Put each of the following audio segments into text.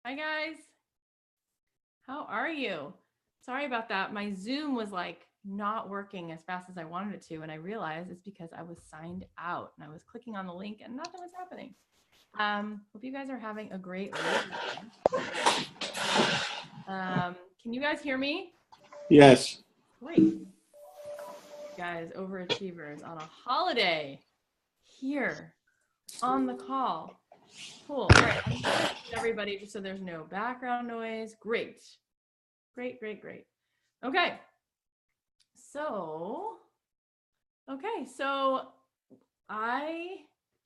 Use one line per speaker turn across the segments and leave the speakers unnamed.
Hi guys. How are you? Sorry about that. My Zoom was like not working as fast as I wanted it to, and I realized it's because I was signed out and I was clicking on the link and nothing was happening. Hope you guys are having a great week. Can you guys hear me?
Yes.
Great. Guys, overachievers on a holiday here on the call. Cool. All right, I'm gonna mute everybody just so there's no background noise. Great. Great. Okay. So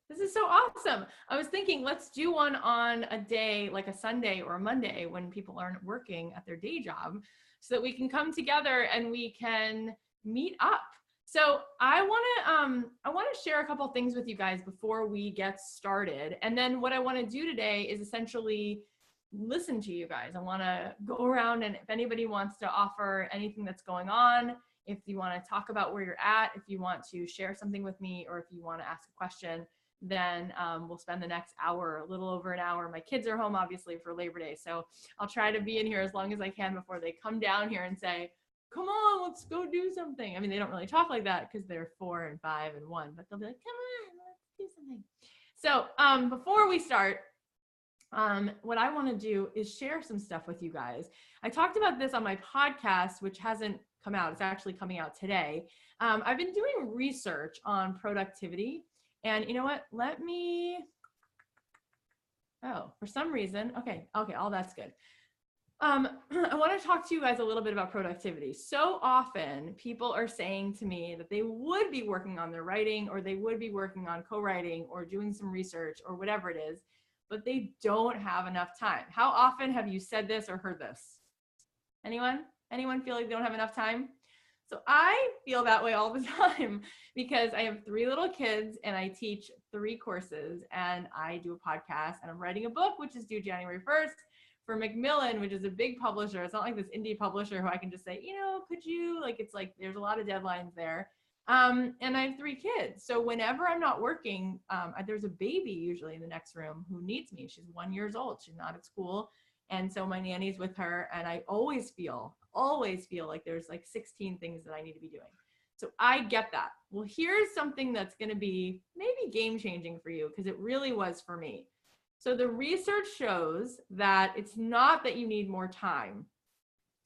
this is so awesome. I was thinking, let's do one on a day like a Sunday or a Monday when people aren't working at their day job so that we can come together and we can meet up. So I want to share a couple things with you guys before we get started. And then what I want to do today is essentially listen to you guys. I want to go around, and if anybody wants to offer anything that's going on, if you want to talk about where you're at, if you want to share something with me, or if you want to ask a question, then we'll spend the next hour, a little over an hour. My kids are home, obviously, for Labor Day, so I'll try to be in here as long as I can before they come down here and say, come on, let's go do something. I mean, they don't really talk like that because they're 4 and 5 and 1, but they'll be like, come on, let's do something. So before we start, what I want to do is share some stuff with you guys. I talked about this on my podcast, which hasn't come out. It's actually coming out today. I've been doing research on productivity, and you know what? For some reason, okay, all that's good. I want to talk to you guys a little bit about productivity. So often people are saying to me that they would be working on their writing, or they would be working on co-writing or doing some research or whatever it is, but they don't have enough time. How often have you said this or heard this? Anyone feel like they don't have enough time? So I feel that way all the time because I have 3 little kids and I teach 3 courses and I do a podcast and I'm writing a book, which is due January 1st for Macmillan, which is a big publisher. It's not like this indie publisher who I can just say, could you, it's like, there's a lot of deadlines there. And I have 3 kids. So whenever I'm not working, there's a baby usually in the next room who needs me. She's 1 year old. She's not at school. And so my nanny's with her, and I always feel like there's like 16 things that I need to be doing. So I get that. Well, here's something that's going to be maybe game changing for you, because it really was for me. So the research shows that it's not that you need more time.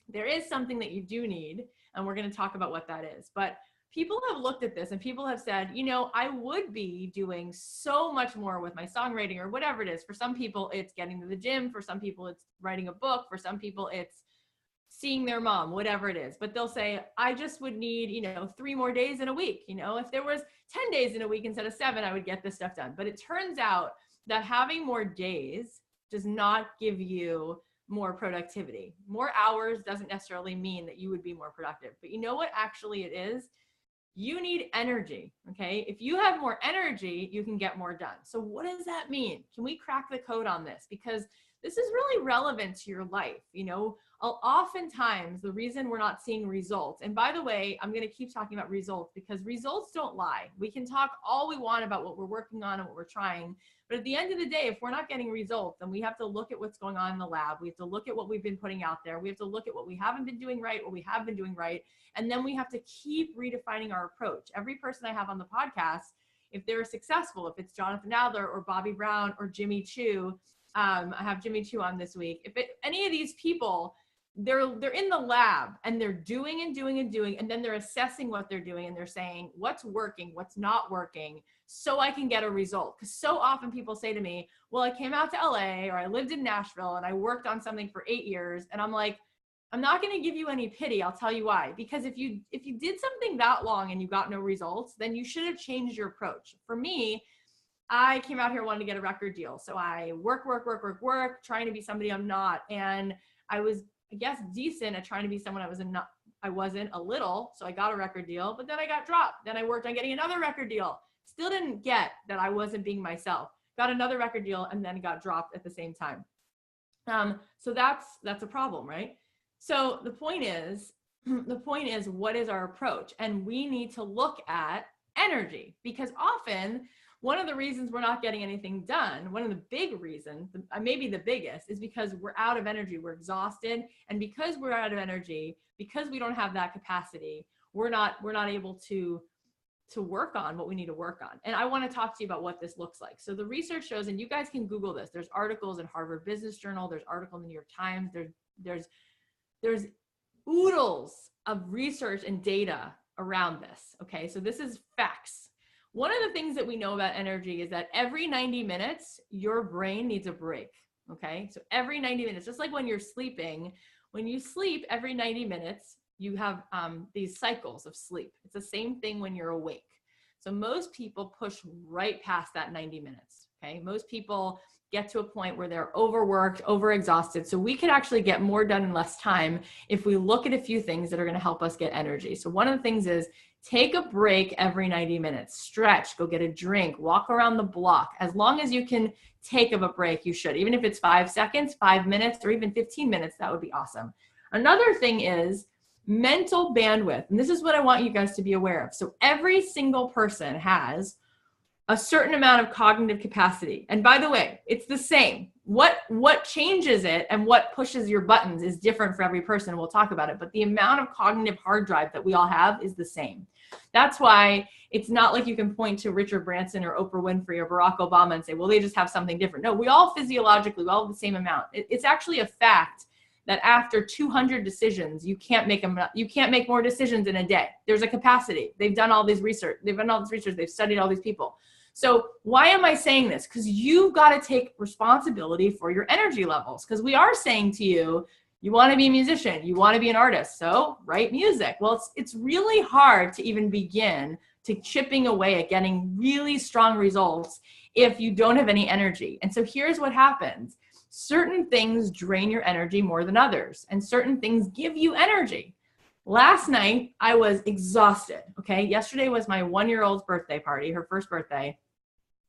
There is something that you do need, and we're going to talk about what that is. But people have looked at this and people have said, I would be doing so much more with my songwriting or whatever it is. For some people, it's getting to the gym. For some people, it's writing a book. For some people, it's seeing their mom, whatever it is. But they'll say, I just would need, 3 more days in a week. If there was 10 days in a week instead of 7, I would get this stuff done. But it turns out that having more days does not give you more productivity. More hours doesn't necessarily mean that you would be more productive. But you know what actually it is? You need energy, okay? If you have more energy, you can get more done. So what does that mean? Can we crack the code on this? Because this is really relevant to your life. Oftentimes the reason we're not seeing results, and by the way, I'm going to keep talking about results because results don't lie. We can talk all we want about what we're working on and what we're trying, but at the end of the day, if we're not getting results, then we have to look at what's going on in the lab. We have to look at what we've been putting out there. We have to look at what we haven't been doing right, what we have been doing right, and then we have to keep redefining our approach. Every person I have on the podcast, if they're successful, if it's Jonathan Adler or Bobby Brown or Jimmy Choo, I have Jimmy Choo on this week. If any of these people, they're in the lab and they're doing, and then they're assessing what they're doing and they're saying what's working, what's not working, so I can get a result. Because so often people say to me, well, I came out to LA or I lived in Nashville and I worked on something for 8 years, and I'm like, I'm not going to give you any pity. I'll tell you why. Because if you did something that long and you got no results, then you should have changed your approach. For me, I came out here wanting to get a record deal. So I work, trying to be somebody I'm not. And I was, I guess, decent at trying to be someone I wasn't a little. So I got a record deal, but then I got dropped. Then I worked on getting another record deal. Still didn't get that I wasn't being myself. Got another record deal and then got dropped at the same time. So that's a problem, right? So the point is, what is our approach? And we need to look at energy, because often one of the reasons we're not getting anything done, one of the big reasons, maybe the biggest, is because we're out of energy, we're exhausted. And because we're out of energy, because we don't have that capacity, we're not able to work on what we need to work on. And I want to talk to you about what this looks like. So the research shows, and you guys can Google this, there's articles in Harvard Business Journal, there's articles in the New York Times, there's oodles of research and data around this. Okay, so this is facts. One of the things that we know about energy is that every 90 minutes, your brain needs a break. Okay, so every 90 minutes, just like when you're sleeping, when you sleep every 90 minutes, you have these cycles of sleep. It's the same thing when you're awake. So most people push right past that 90 minutes. Okay, most people get to a point where they're overworked, overexhausted. So we could actually get more done in less time if we look at a few things that are going to help us get energy. So one of the things is take a break every 90 minutes, stretch, go get a drink, walk around the block. As long as you can take a break, you should. Even if it's 5 seconds, 5 minutes, or even 15 minutes, that would be awesome. Another thing is mental bandwidth. And this is what I want you guys to be aware of. So every single person has a certain amount of cognitive capacity. And by the way, it's the same. What changes it and what pushes your buttons is different for every person. We'll talk about it, but the amount of cognitive hard drive that we all have is the same. That's why it's not like you can point to Richard Branson or Oprah Winfrey or Barack Obama and say, well, they just have something different. No, we all physiologically, we all have the same amount. It's actually a fact that after 200 decisions, you can't make more decisions in a day. There's a capacity. They've done all this research. They've studied all these people. So why am I saying this? Because you've got to take responsibility for your energy levels. Because we are saying to you, you want to be a musician, you want to be an artist, so write music. Well, it's really hard to even begin to chipping away at getting really strong results if you don't have any energy. And so here's what happens. Certain things drain your energy more than others, and certain things give you energy. Last night, I was exhausted, okay? Yesterday was my 1-year-old's birthday party, her first birthday,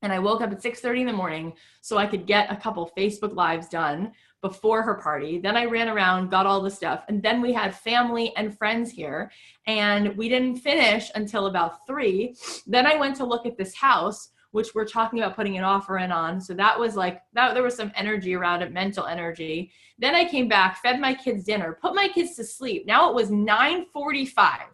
and I woke up at 6:30 in the morning so I could get a couple Facebook Lives done before her party. Then I ran around, got all the stuff, and then we had family and friends here, and we didn't finish until about 3. Then I went to look at this house, which we're talking about putting an offer in on. So that was like, there was some energy around it, mental energy. Then I came back, fed my kids dinner, put my kids to sleep. Now it was 9:45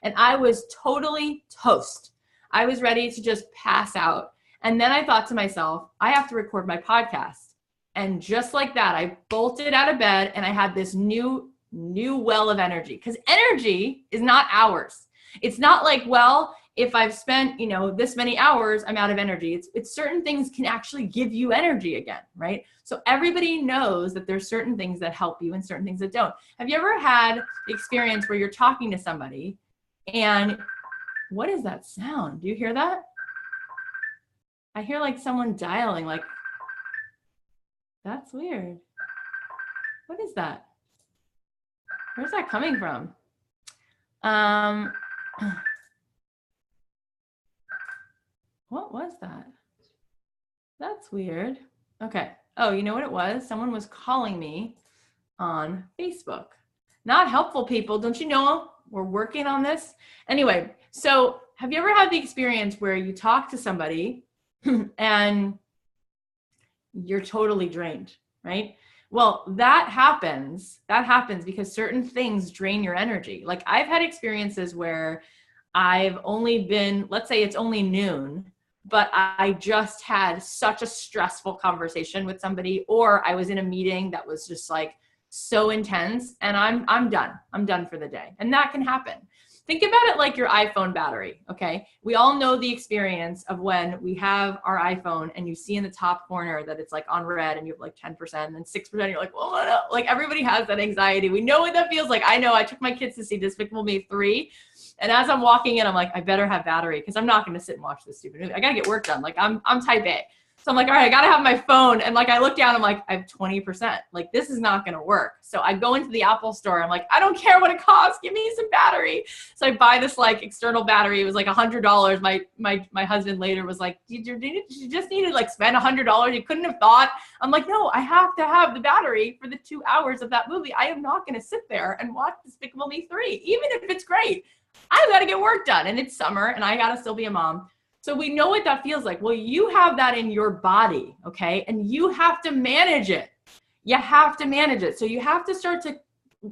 and I was totally toast. I was ready to just pass out. And then I thought to myself, I have to record my podcast. And just like that, I bolted out of bed and I had this new well of energy, because energy is not hours. It's not like, well, if I've spent, this many hours, I'm out of energy. It's certain things can actually give you energy again, right? So everybody knows that there's certain things that help you and certain things that don't. Have you ever had the experience where you're talking to somebody and what is that sound? Do you hear that? I hear like someone dialing, like, that's weird. What is that? Where's that coming from? What was that? That's weird. Okay. Oh, you know what it was? Someone was calling me on Facebook. Not helpful, people. Don't you know we're working on this? Anyway, so have you ever had the experience where you talk to somebody and you're totally drained, right? Well, that happens because certain things drain your energy. Like I've had experiences where I've only been, let's say it's only noon, but I just had such a stressful conversation with somebody, or I was in a meeting that was just like so intense and I'm done. I'm done for the day. And that can happen. Think about it like your iPhone battery, okay? We all know the experience of when we have our iPhone and you see in the top corner that it's like on red and you have like 10% and then 6%, you're like, oh, no. Like everybody has that anxiety. We know what that feels like. I know I took my kids to see Despicable Me 3. And as I'm walking in, I'm like, I better have battery because I'm not going to sit and watch this stupid movie. I got to get work done. Like I'm type A. So I'm like, all right, I got to have my phone. And like, I look down, I'm like, I have 20%. Like, this is not going to work. So I go into the Apple store. I'm like, I don't care what it costs. Give me some battery. So I buy this like external battery. It was like $100. My husband later was like, you just need to like spend $100. You couldn't have thought. I'm like, no, I have to have the battery for the 2 hours of that movie. I am not going to sit there and watch Despicable Me 3, even if it's great. I've got to get work done and it's summer and I got to still be a mom. So we know what that feels like. Well, you have that in your body, okay? And you have to manage it. You have to manage it. So you have to start to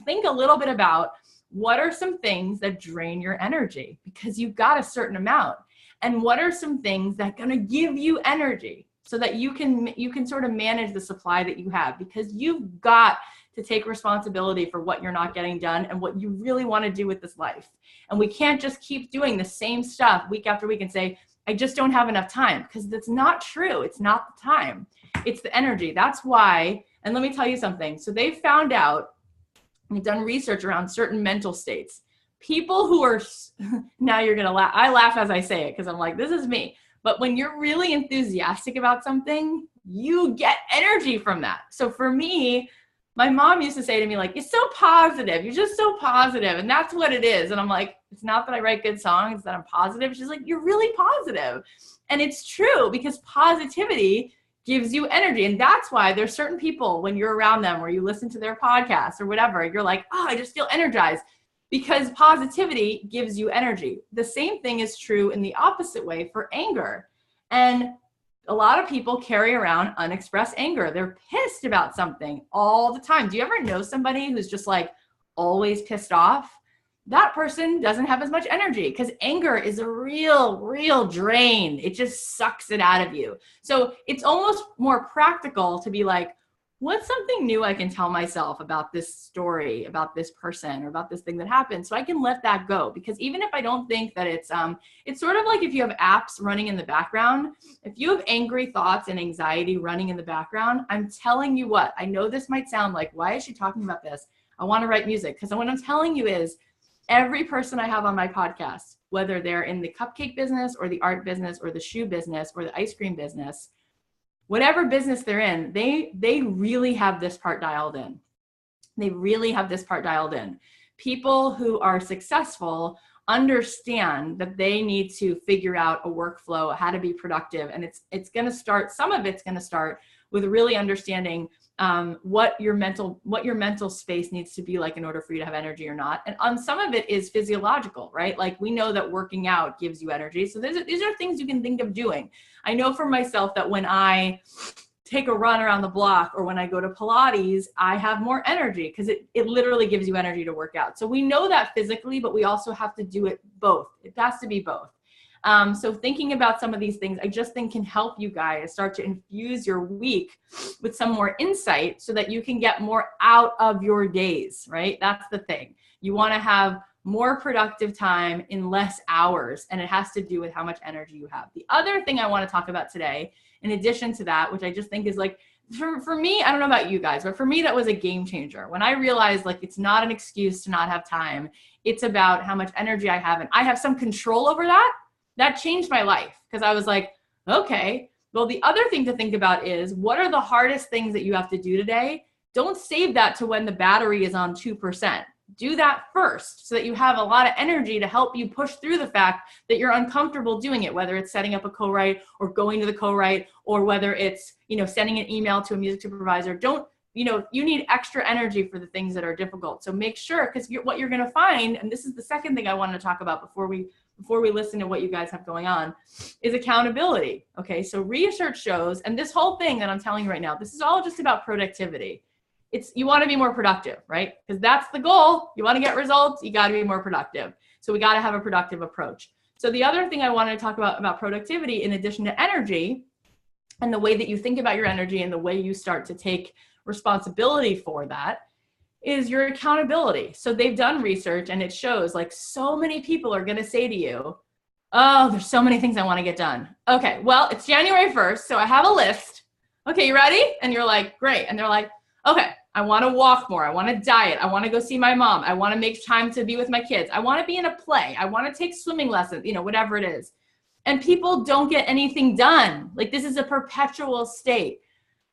think a little bit about what are some things that drain your energy, because you've got a certain amount. And what are some things that are going to give you energy so that you can sort of manage the supply that you have, because you've got to take responsibility for what you're not getting done and what you really want to do with this life. And we can't just keep doing the same stuff week after week and say, I just don't have enough time, because that's not true. It's not the time. It's the energy. That's why, and let me tell you something. So they found out, they've done research around certain mental states. People who are, now you're going to laugh. I laugh as I say it because I'm like, this is me. But when you're really enthusiastic about something, you get energy from that. So for me, my mom used to say to me, like, you're so positive. You're just so positive. And that's what it is. And I'm like, it's not that I write good songs, it's that I'm positive. She's like, you're really positive. And it's true, because positivity gives you energy. And that's why there's certain people, when you're around them or you listen to their podcasts or whatever, you're like, oh, I just feel energized, because positivity gives you energy. The same thing is true in the opposite way for anger. And a lot of people carry around unexpressed anger. They're pissed about something all the time. Do you ever know somebody who's just like always pissed off? That person doesn't have as much energy, because anger is a real drain. It just sucks it out of you. So it's almost more practical to be like, what's something new I can tell myself about this story, about this person, or about this thing that happened, so I can let that go? Because even if I don't think that it's sort of like if you have apps running in the background, if you have angry thoughts and anxiety running in the background, I'm telling you what, I know this might sound like, why is she talking about this? I want to write music. Because what I'm telling you is, every person I have on my podcast, whether they're in the cupcake business or the art business or the shoe business or the ice cream business, whatever business they're in, they really have this part dialed in. They really have this part dialed in. People who are successful understand that they need to figure out a workflow, how to be productive. And it's going to start, some of it's going to start with really understanding what your mental space needs to be like in order for you to have energy or not. And some of it is physiological, right? Like, we know that working out gives you energy. So these are things you can think of doing. I know for myself that when I take a run around the block or when I go to Pilates, I have more energy, because it literally gives you energy to work out. So we know that physically, but we also have to do it both. It has to be both. So thinking about some of these things, I just think can help you guys start to infuse your week with some more insight so that you can get more out of your days, right? That's the thing. You want to have more productive time in less hours, and it has to do with how much energy you have. The other thing I want to talk about today, in addition to that, which I just think is like, for me, I don't know about you guys, but for me, that was a game changer. When I realized, like, it's not an excuse to not have time. It's about how much energy I have, and I have some control over that. That changed my life, because I was like, okay, well, the other thing to think about is, what are the hardest things that you have to do today? Don't save that to when the battery is on 2%. Do that first, so that you have a lot of energy to help you push through the fact that you're uncomfortable doing it, whether it's setting up a co-write or going to the co-write, or whether it's, sending an email to a music supervisor. You need extra energy for the things that are difficult. So make sure, because what you're going to find, and this is the second thing I wanted to talk about before we listen to what you guys have going on, is accountability. Okay, so research shows, and this whole thing that I'm telling you right now, this is all just about productivity. You want to be more productive, right? Because that's the goal. You want to get results, you got to be more productive. So we got to have a productive approach. So the other thing I wanted to talk about productivity, in addition to energy, and the way that you think about your energy and the way you start to take responsibility for that, is your accountability. So they've done research, and it shows, like, so many people are going to say to you, oh, there's so many things I want to get done. Okay, well, it's January 1st, so I have a list. Okay, you ready? And you're like, great. And they're like, okay, I want to walk more. I want to diet. I want to go see my mom. I want to make time to be with my kids. I want to be in a play. I want to take swimming lessons, whatever it is. And people don't get anything done. Like, this is a perpetual state.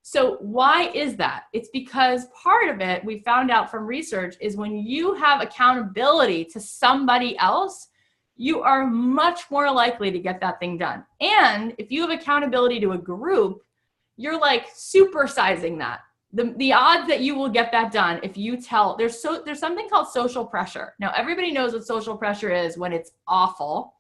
So why is that? It's because part of it, we found out from research, is when you have accountability to somebody else, you are much more likely to get that thing done. And if you have accountability to a group, you're like supersizing that. The odds that you will get that done, if you tell, there's something called social pressure. Now, everybody knows what social pressure is when it's awful,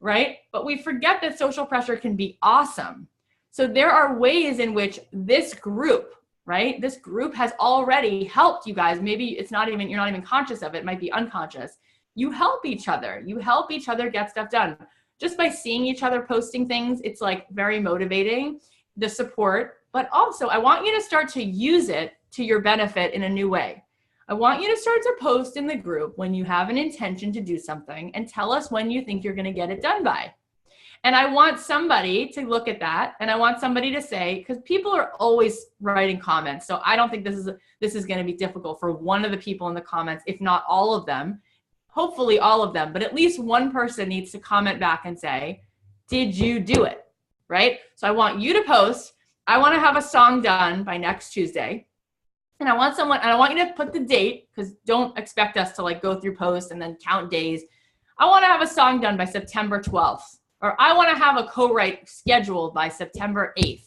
right? But we forget that social pressure can be awesome. So there are ways in which this group, right? This group has already helped you guys. Maybe it's not even, you're not even conscious of it. It might be unconscious. You help each other. You help each other get stuff done. Just by seeing each other posting things, it's like very motivating, the support. But also, I want you to start to use it to your benefit in a new way. I want you to start to post in the group when you have an intention to do something and tell us when you think you're going to get it done by. And I want somebody to look at that, and I want somebody to say, because people are always writing comments, so I don't think this is going to be difficult for one of the people in the comments, if not all of them, hopefully all of them, but at least one person needs to comment back and say, did you do it, right? So I want you to post, I want to have a song done by next Tuesday, and I want you to put the date, because don't expect us to like go through posts and then count days. I want to have a song done by September 12th. Or I want to have a co-write scheduled by September 8th.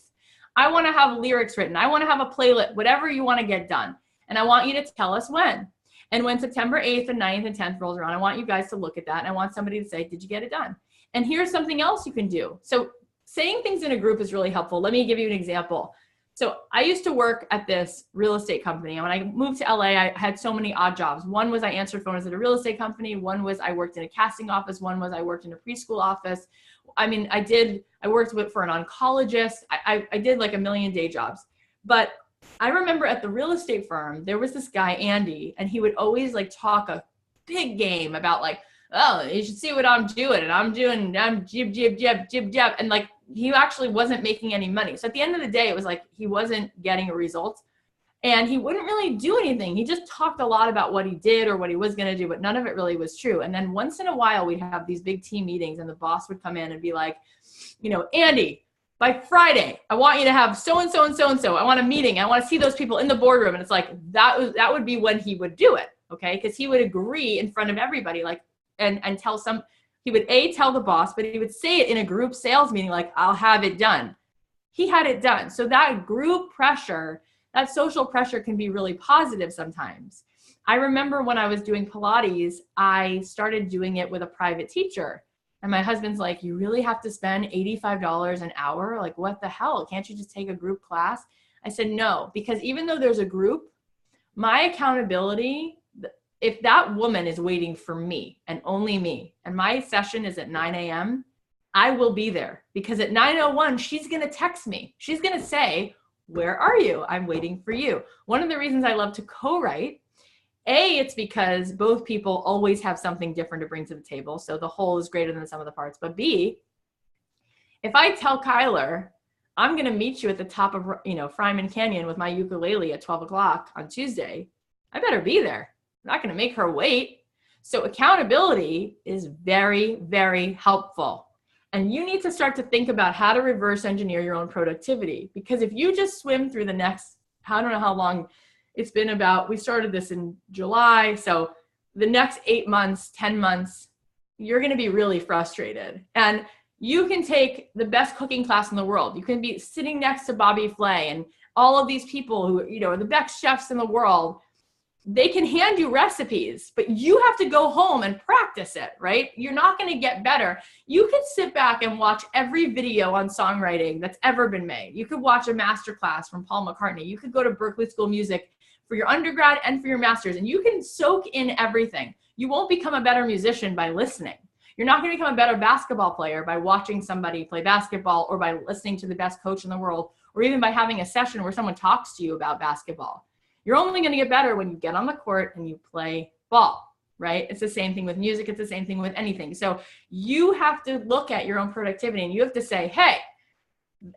I want to have lyrics written. I want to have a playlist, whatever you want to get done. And I want you to tell us when. And when September 8th and 9th and 10th rolls around, I want you guys to look at that. And I want somebody to say, did you get it done? And here's something else you can do. So saying things in a group is really helpful. Let me give you an example. So I used to work at this real estate company. And when I moved to LA, I had so many odd jobs. One was I answered phones at a real estate company. One was I worked in a casting office. One was I worked in a preschool office. I mean, I worked for an oncologist. I did like a million day jobs. But I remember at the real estate firm, there was this guy, Andy, and he would always like talk a big game about like, oh, you should see what I'm doing. And I'm jib, jib, jib, jib, jab. And like, he actually wasn't making any money. So at the end of the day, it was like, he wasn't getting a result and he wouldn't really do anything. He just talked a lot about what he did or what he was going to do, but none of it really was true. And then once in a while, we'd have these big team meetings and the boss would come in and be like, you know, Andy, by Friday, I want you to have so-and-so and so-and-so. I want a meeting. I want to see those people in the boardroom. And it's like, that would be when he would do it. Okay. Cause he would agree in front of everybody, like, and tell he would tell the boss, but he would say it in a group sales meeting, like, I'll have it done. He had it done. So that group pressure, that social pressure can be really positive sometimes. I remember when I was doing Pilates, I started doing it with a private teacher. And my husband's like, you really have to spend $85 an hour? Like, what the hell? Can't you just take a group class? I said, no, because even though there's a group, my accountability, if that woman is waiting for me and only me, and my session is at 9 a.m., I will be there because at 9:01, she's going to text me. She's going to say, where are you? I'm waiting for you. One of the reasons I love to co-write, it's because both people always have something different to bring to the table. So the whole is greater than the sum of the parts. But B, if I tell Kyler, I'm going to meet you at the top of, Fryman Canyon with my ukulele at 12 o'clock on Tuesday, I better be there. I'm not going to make her wait. So accountability is very, very helpful. And you need to start to think about how to reverse engineer your own productivity. Because if you just swim through the next, I don't know how long it's been about, we started this in July. So the next 8 months, 10 months, you're going to be really frustrated. And you can take the best cooking class in the world. You can be sitting next to Bobby Flay and all of these people who, are the best chefs in the world. They can hand you recipes, but you have to go home and practice it, right? You're not going to get better. You can sit back and watch every video on songwriting that's ever been made. You could watch a masterclass from Paul McCartney. You could go to Berklee School of Music for your undergrad and for your master's, and you can soak in everything. You won't become a better musician by listening. You're not going to become a better basketball player by watching somebody play basketball or by listening to the best coach in the world, or even by having a session where someone talks to you about basketball. You're only going to get better when you get on the court and you play ball, right? It's the same thing with music. It's the same thing with anything. So you have to look at your own productivity and you have to say, hey,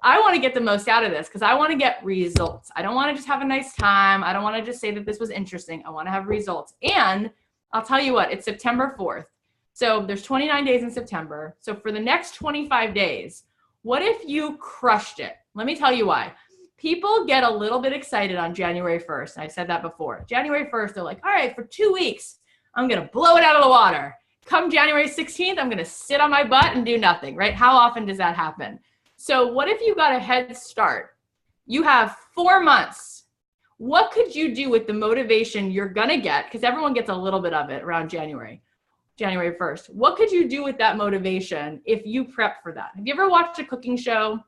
I want to get the most out of this because I want to get results. I don't want to just have a nice time. I don't want to just say that this was interesting. I want to have results. And I'll tell you what, it's September 4th. So there's 29 days in September. So for the next 25 days, what if you crushed it? Let me tell you why. People get a little bit excited on January 1st. And I said that before. January 1st, they're like, all right, for 2 weeks, I'm going to blow it out of the water. Come January 16th, I'm going to sit on my butt and do nothing, right? How often does that happen? So what if you got a head start? You have 4 months. What could you do with the motivation you're going to get? Because everyone gets a little bit of it around January. January 1st. What could you do with that motivation if you prep for that? Have you ever watched a cooking show?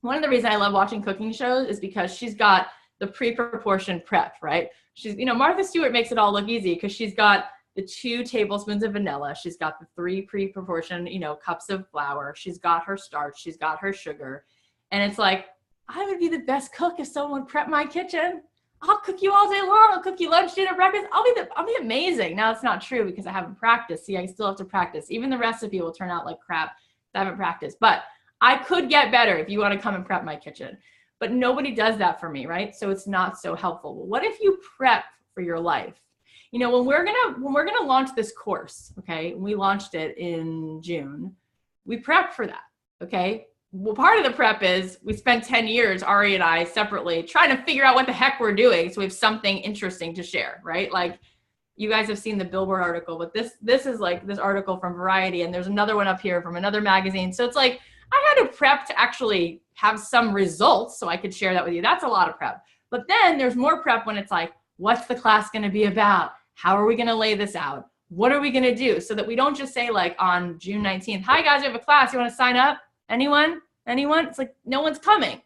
One of the reasons I love watching cooking shows is because she's got the pre-proportioned prep, right? She's, Martha Stewart makes it all look easy because she's got the 2 tablespoons of vanilla. She's got the 3 pre-proportioned, cups of flour. She's got her starch. She's got her sugar. And it's like, I would be the best cook if someone would prep my kitchen. I'll cook you all day long. I'll cook you lunch, dinner, breakfast. I'll be amazing. Now it's not true because I haven't practiced. See, I still have to practice. Even the recipe will turn out like crap if I haven't practiced. But I could get better if you want to come and prep my kitchen. But nobody does that for me, right? So it's not so helpful. Well, what if you prep for your life? When we're gonna launch this course, okay? We launched it in June. We prepped for that, okay? Well, part of the prep is we spent 10 years, Ari and I, separately trying to figure out what the heck we're doing so we have something interesting to share, right? Like, you guys have seen the Billboard article, but this is like this article from Variety, and there's another one up here from another magazine. So it's like, I had to prep to actually have some results so I could share that with you. That's a lot of prep. But then there's more prep when it's like, what's the class going to be about? How are we going to lay this out? What are we going to do? So that we don't just say like on June 19th, hi guys, we have a class. You want to sign up? Anyone? It's like, no one's coming.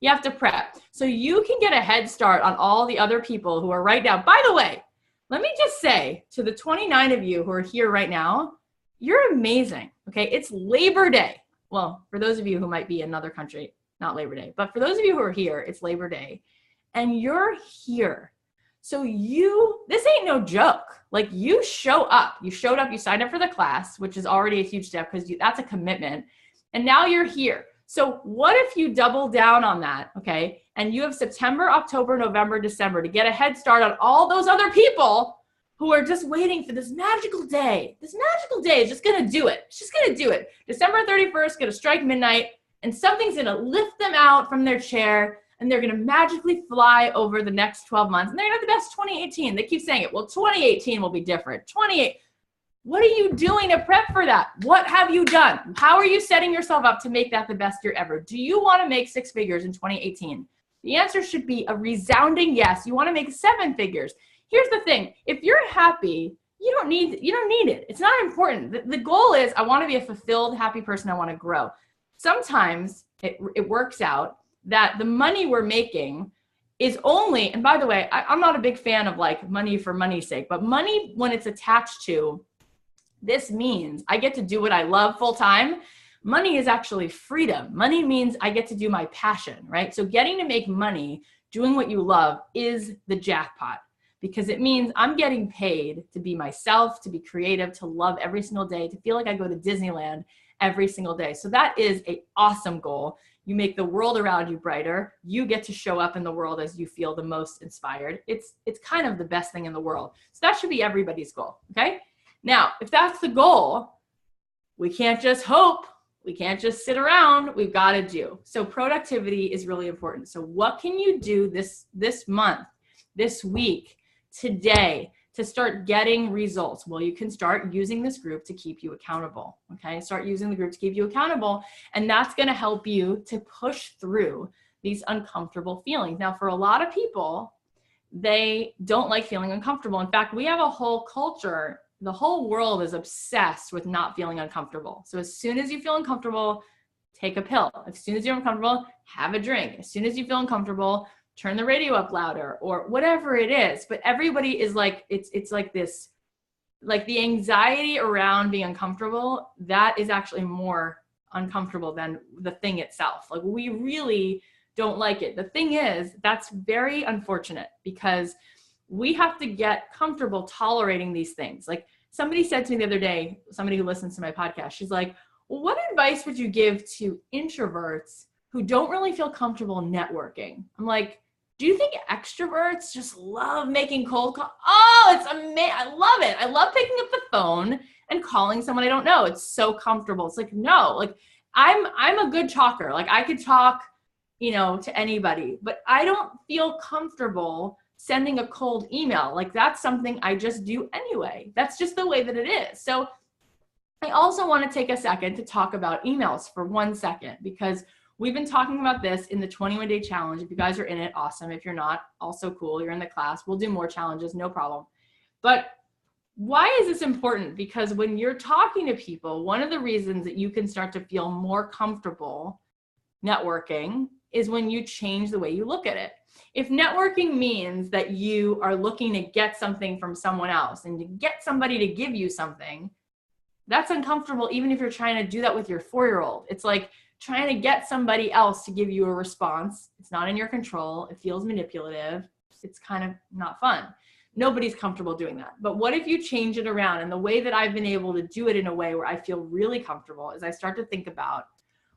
You have to prep. So you can get a head start on all the other people who are right now. By the way, let me just say to the 29 of you who are here right now, you're amazing. Okay. It's Labor Day. Well, for those of you who might be in another country, not Labor Day, but for those of you who are here, it's Labor Day and you're here. So this ain't no joke. Like, you show up, you showed up, you signed up for the class, which is already a huge step because that's a commitment. And now you're here. So what if you double down on that, okay? And you have September, October, November, December to get a head start on all those other people who are just waiting for this magical day. This magical day is just gonna do it. It's just gonna do it. December 31st, gonna strike midnight, and something's gonna lift them out from their chair, and they're gonna magically fly over the next 12 months. And they're gonna have the best 2018. They keep saying it. Well, 2018 will be different. What are you doing to prep for that? What have you done? How are you setting yourself up to make that the best year ever? Do you want to make 6 figures in 2018? The answer should be a resounding yes. You want to make 7 figures. Here's the thing. If you're happy, you don't need it. It's not important. The goal is, I want to be a fulfilled, happy person. I want to grow. Sometimes it works out that the money we're making is only, and by the way, I'm not a big fan of like money for money's sake, but money when it's attached to, this means I get to do what I love full time. Money is actually freedom. Money means I get to do my passion, right? So getting to make money, doing what you love is the jackpot, because it means I'm getting paid to be myself, to be creative, to love every single day, to feel like I go to Disneyland every single day. So that is an awesome goal. You make the world around you brighter. You get to show up in the world as you feel the most inspired. It's kind of the best thing in the world. So that should be everybody's goal, okay? Now, if that's the goal, we can't just hope. We can't just sit around. We've got to do. So productivity is really important. So what can you do this month, this week, today to start getting results? Well, you can start using this group to keep you accountable. Okay. Start using the group to keep you accountable. And that's going to help you to push through these uncomfortable feelings. Now, for a lot of people, they don't like feeling uncomfortable. In fact, we have a whole culture. The whole world is obsessed with not feeling uncomfortable. So as soon as you feel uncomfortable, take a pill. As soon as you're uncomfortable, have a drink. As soon as you feel uncomfortable, turn the radio up louder or whatever it is. But everybody is like, it's like this, like the anxiety around being uncomfortable, that is actually more uncomfortable than the thing itself. Like, we really don't like it. The thing is, that's very unfortunate because we have to get comfortable tolerating these things. Like, somebody said to me the other day, somebody who listens to my podcast, she's like, well, what advice would you give to introverts who don't really feel comfortable networking? I'm like, do you think extroverts just love making cold calls? Oh, it's amazing. I love it. I love picking up the phone and calling someone I don't know. It's so comfortable. It's like, no, like I'm a good talker. Like, I could talk, to anybody, but I don't feel comfortable sending a cold email. Like, that's something I just do anyway. That's just the way that it is. So I also want to take a second to talk about emails for 1 second, because we've been talking about this in the 21-day challenge. If you guys are in it, awesome. If you're not, also cool. You're in the class. We'll do more challenges, no problem. But Why is this important? Because when you're talking to people, one of the reasons that you can start to feel more comfortable networking is when you change the way you look at it. If networking means that you are looking to get something from someone else and to get somebody to give you something, that's uncomfortable, even if you're trying to do that with your 4-year-old. It's like trying to get somebody else to give you a response. It's not in your control. It feels manipulative. It's kind of not fun. Nobody's comfortable doing that. But what if you change it around? And the way that I've been able to do it in a way where I feel really comfortable is I start to think about,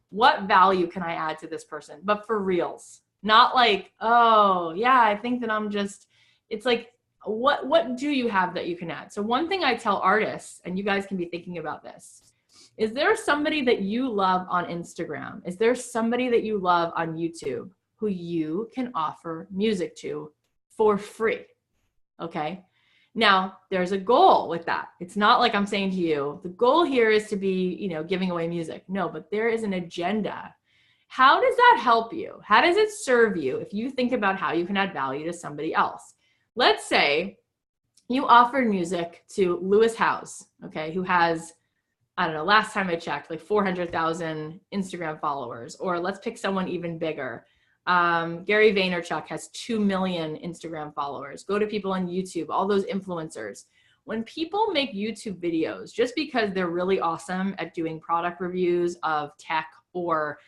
what value can I add to this person? But for reals, not like, oh yeah, I think that I'm just, it's like, what do you have that you can add? So one thing I tell artists, and you guys can be thinking about this, is there somebody that you love on Instagram? Is there somebody that you love on YouTube who you can offer music to for free? Okay. Now there's a goal with that. It's not like I'm saying to you, the goal here is to be, giving away music. No, but there is an agenda. How does that help you? How does it serve you if you think about how you can add value to somebody else? Let's say you offered music to Lewis Howes, okay, who has, I don't know, last time I checked, like 400,000 Instagram followers, or let's pick someone even bigger. Gary Vaynerchuk has 2 million Instagram followers. Go to people on YouTube, all those influencers. When people make YouTube videos, just because they're really awesome at doing product reviews of tech or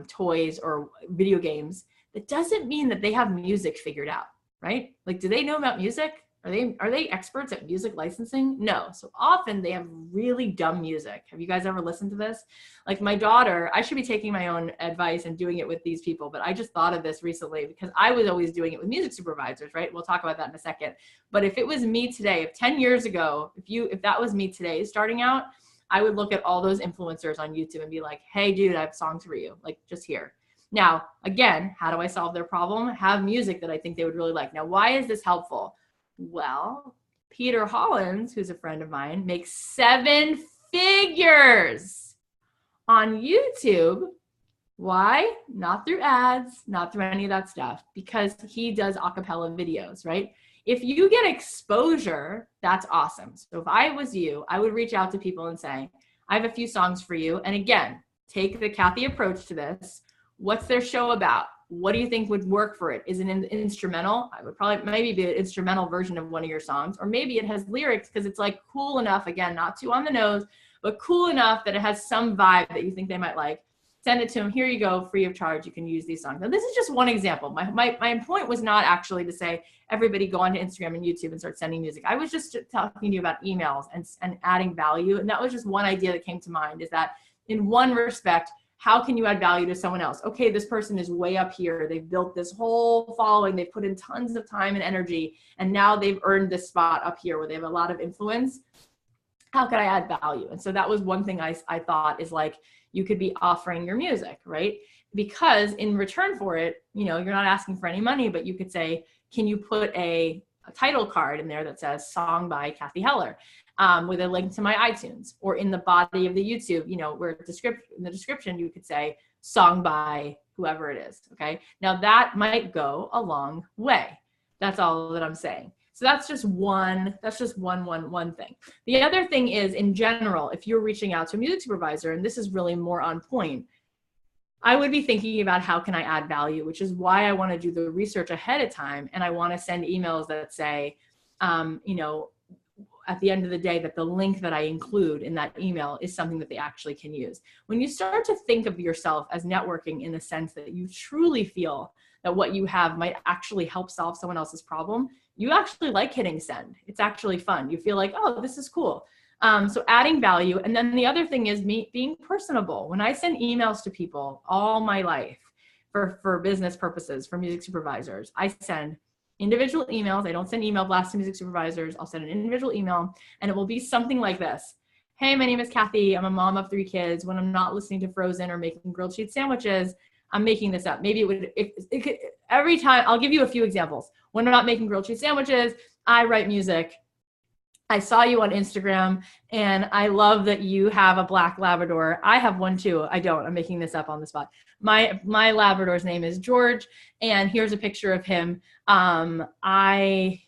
toys or video games, that doesn't mean that they have music figured out, right? Like, do they know about music? Are they experts at music licensing? No. So often they have really dumb music. Have you guys ever listened to this? Like my daughter, I should be taking my own advice and doing it with these people, but I just thought of this recently because I was always doing it with music supervisors, right? We'll talk about that in a second. But if it was me today, if 10 years ago, if that was me today starting out, I would look at all those influencers on YouTube and be like, hey dude, I have songs for you. Like, just here. Now, again, how do I solve their problem? Have music that I think they would really like. Now, why is this helpful? Well, Peter Hollins, who's a friend of mine, makes 7 figures on YouTube. Why? Not through ads, not through any of that stuff, because he does a cappella videos, right? If you get exposure, that's awesome. So if I was you, I would reach out to people and say, I have a few songs for you. And again, take the Cathy approach to this. What's their show about? What do you think would work for it? Is it an instrumental? I would probably maybe be an instrumental version of one of your songs, or maybe it has lyrics because it's like cool enough, again, not too on the nose, but cool enough that it has some vibe that you think they might like. Send it to them. Here you go, free of charge. You can use these songs. Now, this is just one example. My point was not actually to say, everybody go onto Instagram and YouTube and start sending music. I was just talking to you about emails and adding value. And that was just one idea that came to mind, is that in one respect, how can you add value to someone else? Okay, this person is way up here. They've built this whole following. They've put in tons of time and energy, and now they've earned this spot up here where they have a lot of influence. How can I add value? And so that was one thing I thought is like, you could be offering your music, right? Because in return for it, you're not asking for any money, but you could say, can you put a title card in there that says song by Cathy Heller? With a link to my iTunes, or in the body of the YouTube, where in the description, you could say song by whoever it is. Okay. Now that might go a long way. That's all that I'm saying. So that's just one thing. The other thing is, in general, if you're reaching out to a music supervisor, and this is really more on point, I would be thinking about how can I add value, which is why I want to do the research ahead of time. And I want to send emails that say, at the end of the day, that the link that I include in that email is something that they actually can use. When you start to think of yourself as networking in the sense that you truly feel that what you have might actually help solve someone else's problem, you actually like hitting send. It's actually fun. You feel like, oh, this is cool. So adding value. And then the other thing is me being personable. When I send emails to people all my life for business purposes, for music supervisors, I send individual emails. I don't send email blasts to music supervisors. I'll send an individual email, and it will be something like this. Hey, my name is Cathy. I'm a mom of 3 kids. When I'm not listening to Frozen or making grilled cheese sandwiches, I'm making this up. Maybe it could, every time, I'll give you a few examples. When I'm not making grilled cheese sandwiches, I write music. I saw you on Instagram, and I love that you have a black Labrador. I have one too. I don't. I'm making this up on the spot. My Labrador's name is George, and here's a picture of him. I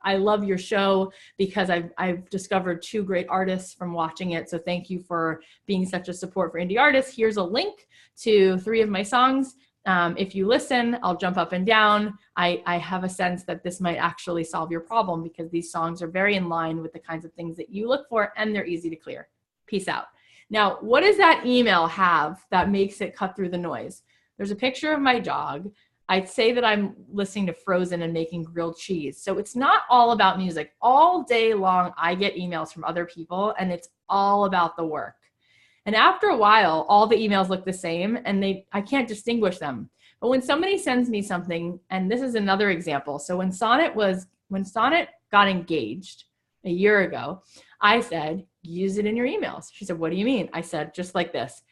I love your show because I've discovered 2 great artists from watching it. So thank you for being such a support for indie artists. Here's a link to 3 of my songs. If you listen, I'll jump up and down. I have a sense that this might actually solve your problem because these songs are very in line with the kinds of things that you look for, and they're easy to clear. Peace out. Now, what does that email have that makes it cut through the noise? There's a picture of my dog. I'd say that I'm listening to Frozen and making grilled cheese. So it's not all about music. All day long, I get emails from other people, and it's all about the work. And after a while, all the emails look the same, and I can't distinguish them. But when somebody sends me something, and this is another example. So when Sonnet got engaged a year ago, I said, use it in your emails. She said, what do you mean? I said, just like this.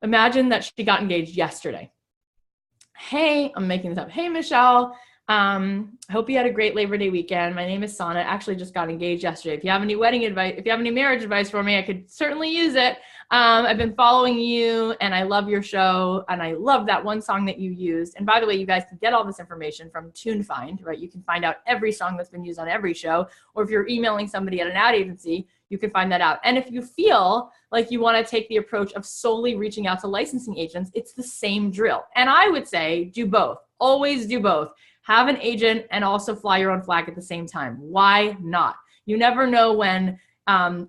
Imagine that she got engaged yesterday. Hey, I'm making this up. Hey, Michelle. I hope you had a great Labor Day weekend. My name is Sonnet. I actually just got engaged yesterday. If you have any wedding advice, if you have any marriage advice for me, I could certainly use it. I've been following you and I love your show. And I love that one song that you used. And by the way, you guys can get all this information from TuneFind, right? You can find out every song that's been used on every show. Or if you're emailing somebody at an ad agency, you can find that out. And if you feel like you want to take the approach of solely reaching out to licensing agents, it's the same drill. And I would say do both. Always do both. Have an agent and also fly your own flag at the same time. Why not? You never know when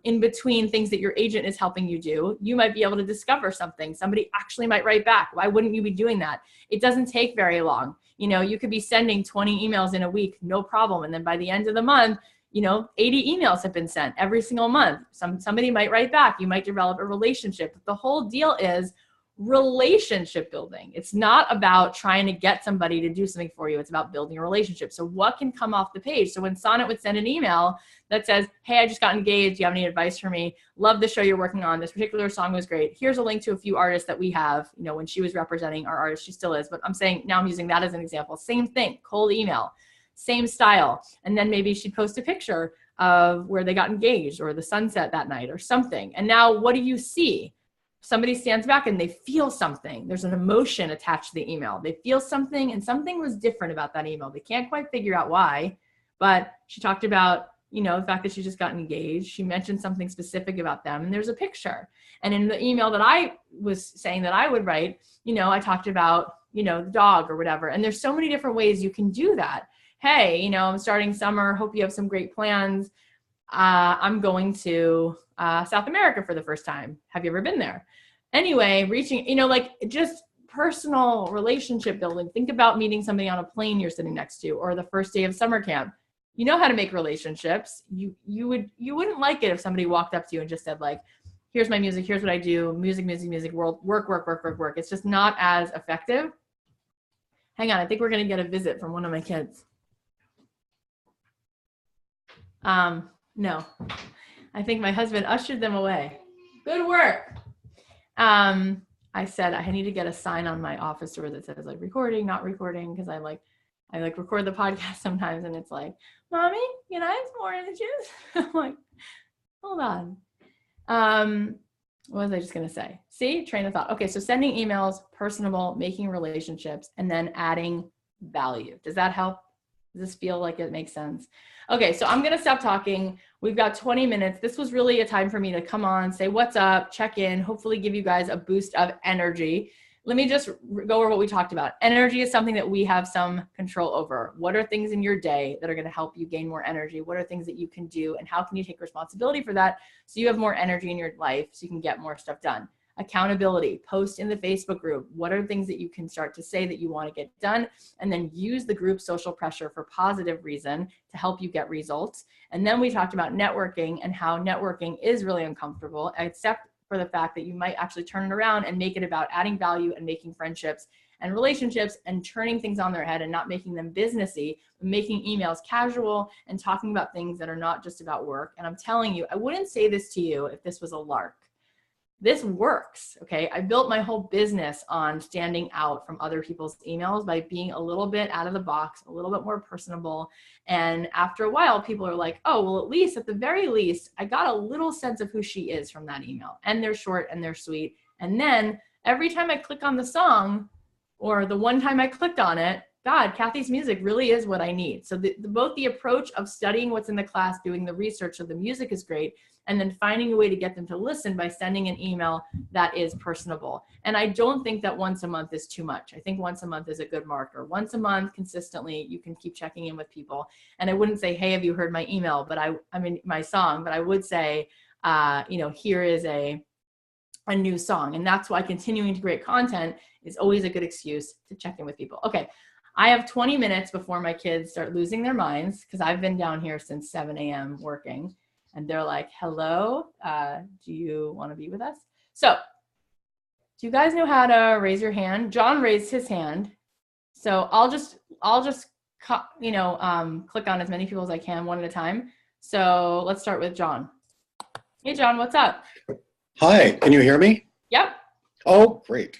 in between things that your agent is helping you do, you might be able to discover something. Somebody actually might write back. Why wouldn't you be doing that? It doesn't take very long. You know, you could be sending 20 emails in a week, no problem. And then by the end of the month, 80 emails have been sent every single month. Somebody might write back. You might develop a relationship. But the whole deal is relationship building. It's not about trying to get somebody to do something for you. It's about building a relationship. So what can come off the page? So when Sonnet would send an email that says, hey, I just got engaged. Do you have any advice for me? Love the show you're working on. This particular song was great. Here's a link to a few artists that we have, when she was representing our artist, she still is, but I'm saying now I'm using that as an example. Same thing, cold email, same style. And then maybe she'd post a picture of where they got engaged or the sunset that night or something. And now what do you see? Somebody stands back and they feel something. There's an emotion attached to the email. They feel something, and something was different about that email. They can't quite figure out why, but she talked about, the fact that she just got engaged. She mentioned something specific about them, and there's a picture. And in the email that I was saying that I would write, I talked about, the dog or whatever. And there's so many different ways you can do that. Hey, I'm starting summer. Hope you have some great plans. I'm going to South America for the first time. Have you ever been there? Anyway, reaching, just personal relationship building. Think about meeting somebody on a plane you're sitting next to, or the first day of summer camp. You know how to make relationships. You wouldn't like it if somebody walked up to you and just said, like, here's my music, here's what I do, music, world, work. It's just not as effective. Hang on, I think we're gonna get a visit from one of my kids. No, I think my husband ushered them away. Good work. I said I need to get a sign on my office door that says like recording, not recording, because I record the podcast sometimes and it's like, Mommy, can I have some oranges? I'm like, hold on. What was I just gonna say? See, train of thought. Okay, so sending emails, personable, making relationships, and then adding value. Does that help? Does this feel like it makes sense? Okay, so I'm gonna stop talking. We've got 20 minutes. This was really a time for me to come on, say what's up, check in, hopefully give you guys a boost of energy. Let me just go over what we talked about. Energy is something that we have some control over. What are things in your day that are gonna help you gain more energy? What are things that you can do, and how can you take responsibility for that so you have more energy in your life so you can get more stuff done? Accountability, post in the Facebook group. What are things that you can start to say that you want to get done, and then use the group social pressure for positive reason to help you get results. And then we talked about networking and how networking is really uncomfortable, except for the fact that you might actually turn it around and make it about adding value and making friendships and relationships and turning things on their head and not making them businessy, but making emails casual and talking about things that are not just about work. And I'm telling you, I wouldn't say this to you if this was a lark. This works, okay? I built my whole business on standing out from other people's emails by being a little bit out of the box, a little bit more personable. And after a while, people are like, oh, well, at the very least, I got a little sense of who she is from that email. And they're short and they're sweet. And then every time I click on the song, or the one time I clicked on it, God, Cathy's music really is what I need. So both the approach of studying what's in the class, doing the research, so the music is great, and then finding a way to get them to listen by sending an email that is personable. And I don't think that once a month is too much. I think once a month is a good marker. Once a month, consistently, you can keep checking in with people. And I wouldn't say, hey, have you heard my email? But I mean, my song, but I would say, here is a new song. And that's why continuing to create content is always a good excuse to check in with people. Okay. I have 20 minutes before my kids start losing their minds, because I've been down here since 7 a.m. working. And they're like, hello, do you want to be with us? So do you guys know how to raise your hand? John raised his hand. So I'll just click on as many people as I can one at a time. So let's start with John. Hey, John, what's up?
Hi, can you hear me?
Yep.
Oh, great.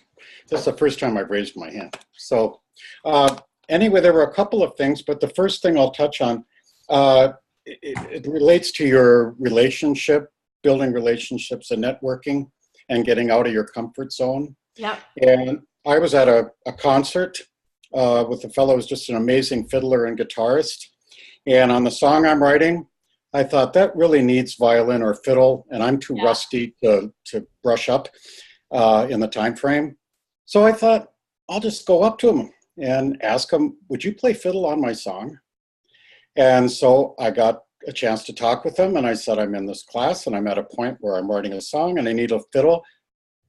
This is the first time I've raised my hand. So anyway, there were a couple of things, but the first thing I'll touch on, it relates to your relationship, building relationships and networking and getting out of your comfort zone.
Yep.
And I was at a concert with a fellow who's just an amazing fiddler and guitarist. And on the song I'm writing, I thought that really needs violin or fiddle, and I'm too rusty to brush up in the time frame. So I thought, I'll just go up to him and ask him, would you play fiddle on my song? And so I got a chance to talk with him, and I said, I'm in this class, and I'm at a point where I'm writing a song, and I need a fiddle.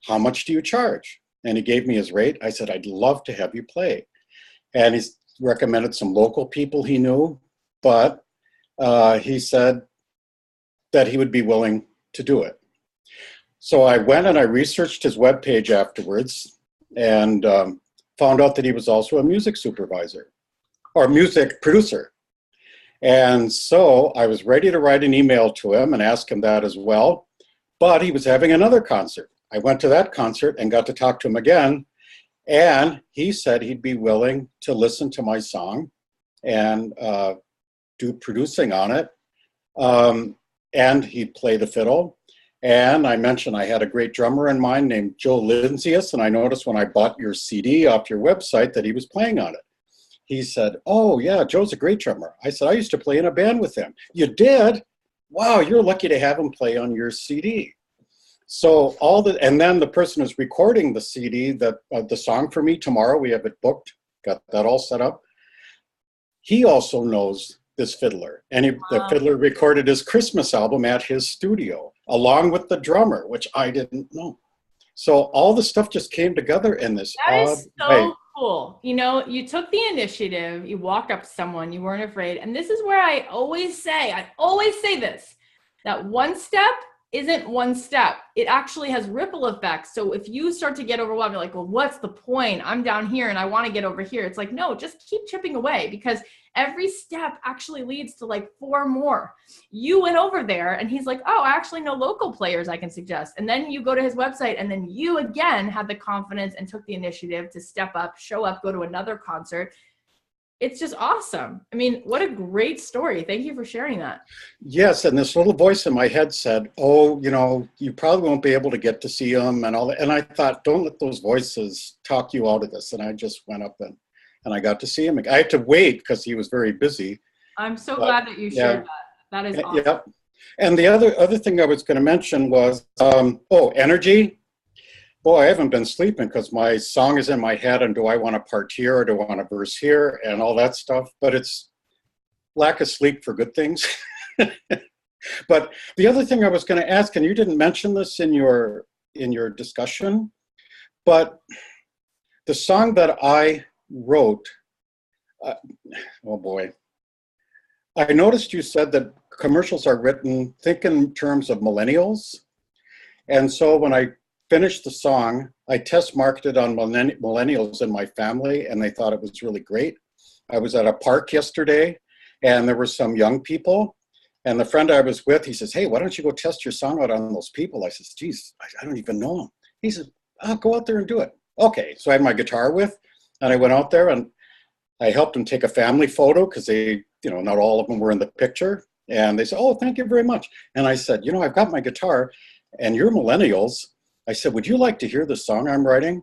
How much do you charge? And he gave me his rate. I said, I'd love to have you play. And he recommended some local people he knew, but he said that he would be willing to do it. So I went and I researched his webpage afterwards and found out that he was also a music supervisor or music producer. And so I was ready to write an email to him and ask him that as well, but he was having another concert. I went to that concert and got to talk to him again, and he said he'd be willing to listen to my song and do producing on it, and he'd play the fiddle. And I mentioned I had a great drummer in mind named Joe Lindsayus, and I noticed when I bought your CD off your website that he was playing on it. He said, oh yeah, Joe's a great drummer. I said, I used to play in a band with him. You did? Wow, you're lucky to have him play on your CD. So and then the person who's recording the CD, the song for me tomorrow, we have it booked, got that all set up. He also knows this fiddler, and the fiddler recorded his Christmas album at his studio, along with the drummer, which I didn't know. So all the stuff just came together in this odd way.
Cool. You took the initiative, you walked up to someone, you weren't afraid. And this is where I always say this, that one step isn't one step. It actually has ripple effects. So if you start to get overwhelmed, you're like, well, what's the point? I'm down here and I want to get over here. It's like, no, just keep chipping away, because every step actually leads to like 4 more. You went over there and he's like, oh, I actually know local players I can suggest. And then you go to his website, and then you again had the confidence and took the initiative to step up, show up, go to another concert. It's just awesome. I mean, what a great story. Thank you for sharing that.
Yes, and this little voice in my head said, oh, you probably won't be able to get to see him and all that. And I thought, don't let those voices talk you out of this. And I just went up and I got to see him. I had to wait because he was very busy.
I'm so glad that you shared that. That is awesome.
Yeah. And the other thing I was going to mention was, energy. Boy, I haven't been sleeping because my song is in my head, and do I want a part here or do I want a verse here and all that stuff. But it's lack of sleep for good things. But the other thing I was going to ask, and you didn't mention this in your discussion, but the song that I wrote, oh boy, I noticed you said that commercials are written, think in terms of millennials. And so when I finished the song, I test marketed on millennials in my family, and they thought it was really great. I was at a park yesterday, and there were some young people, and the friend I was with, he says, hey, why don't you go test your song out on those people? I says, geez, I don't even know them. He says, I'll go out there and do it. Okay, so I had my guitar with, and I went out there, and I helped them take a family photo because they, not all of them were in the picture. And they said, oh, thank you very much. And I said, I've got my guitar, and you're millennials. I said, would you like to hear the song I'm writing?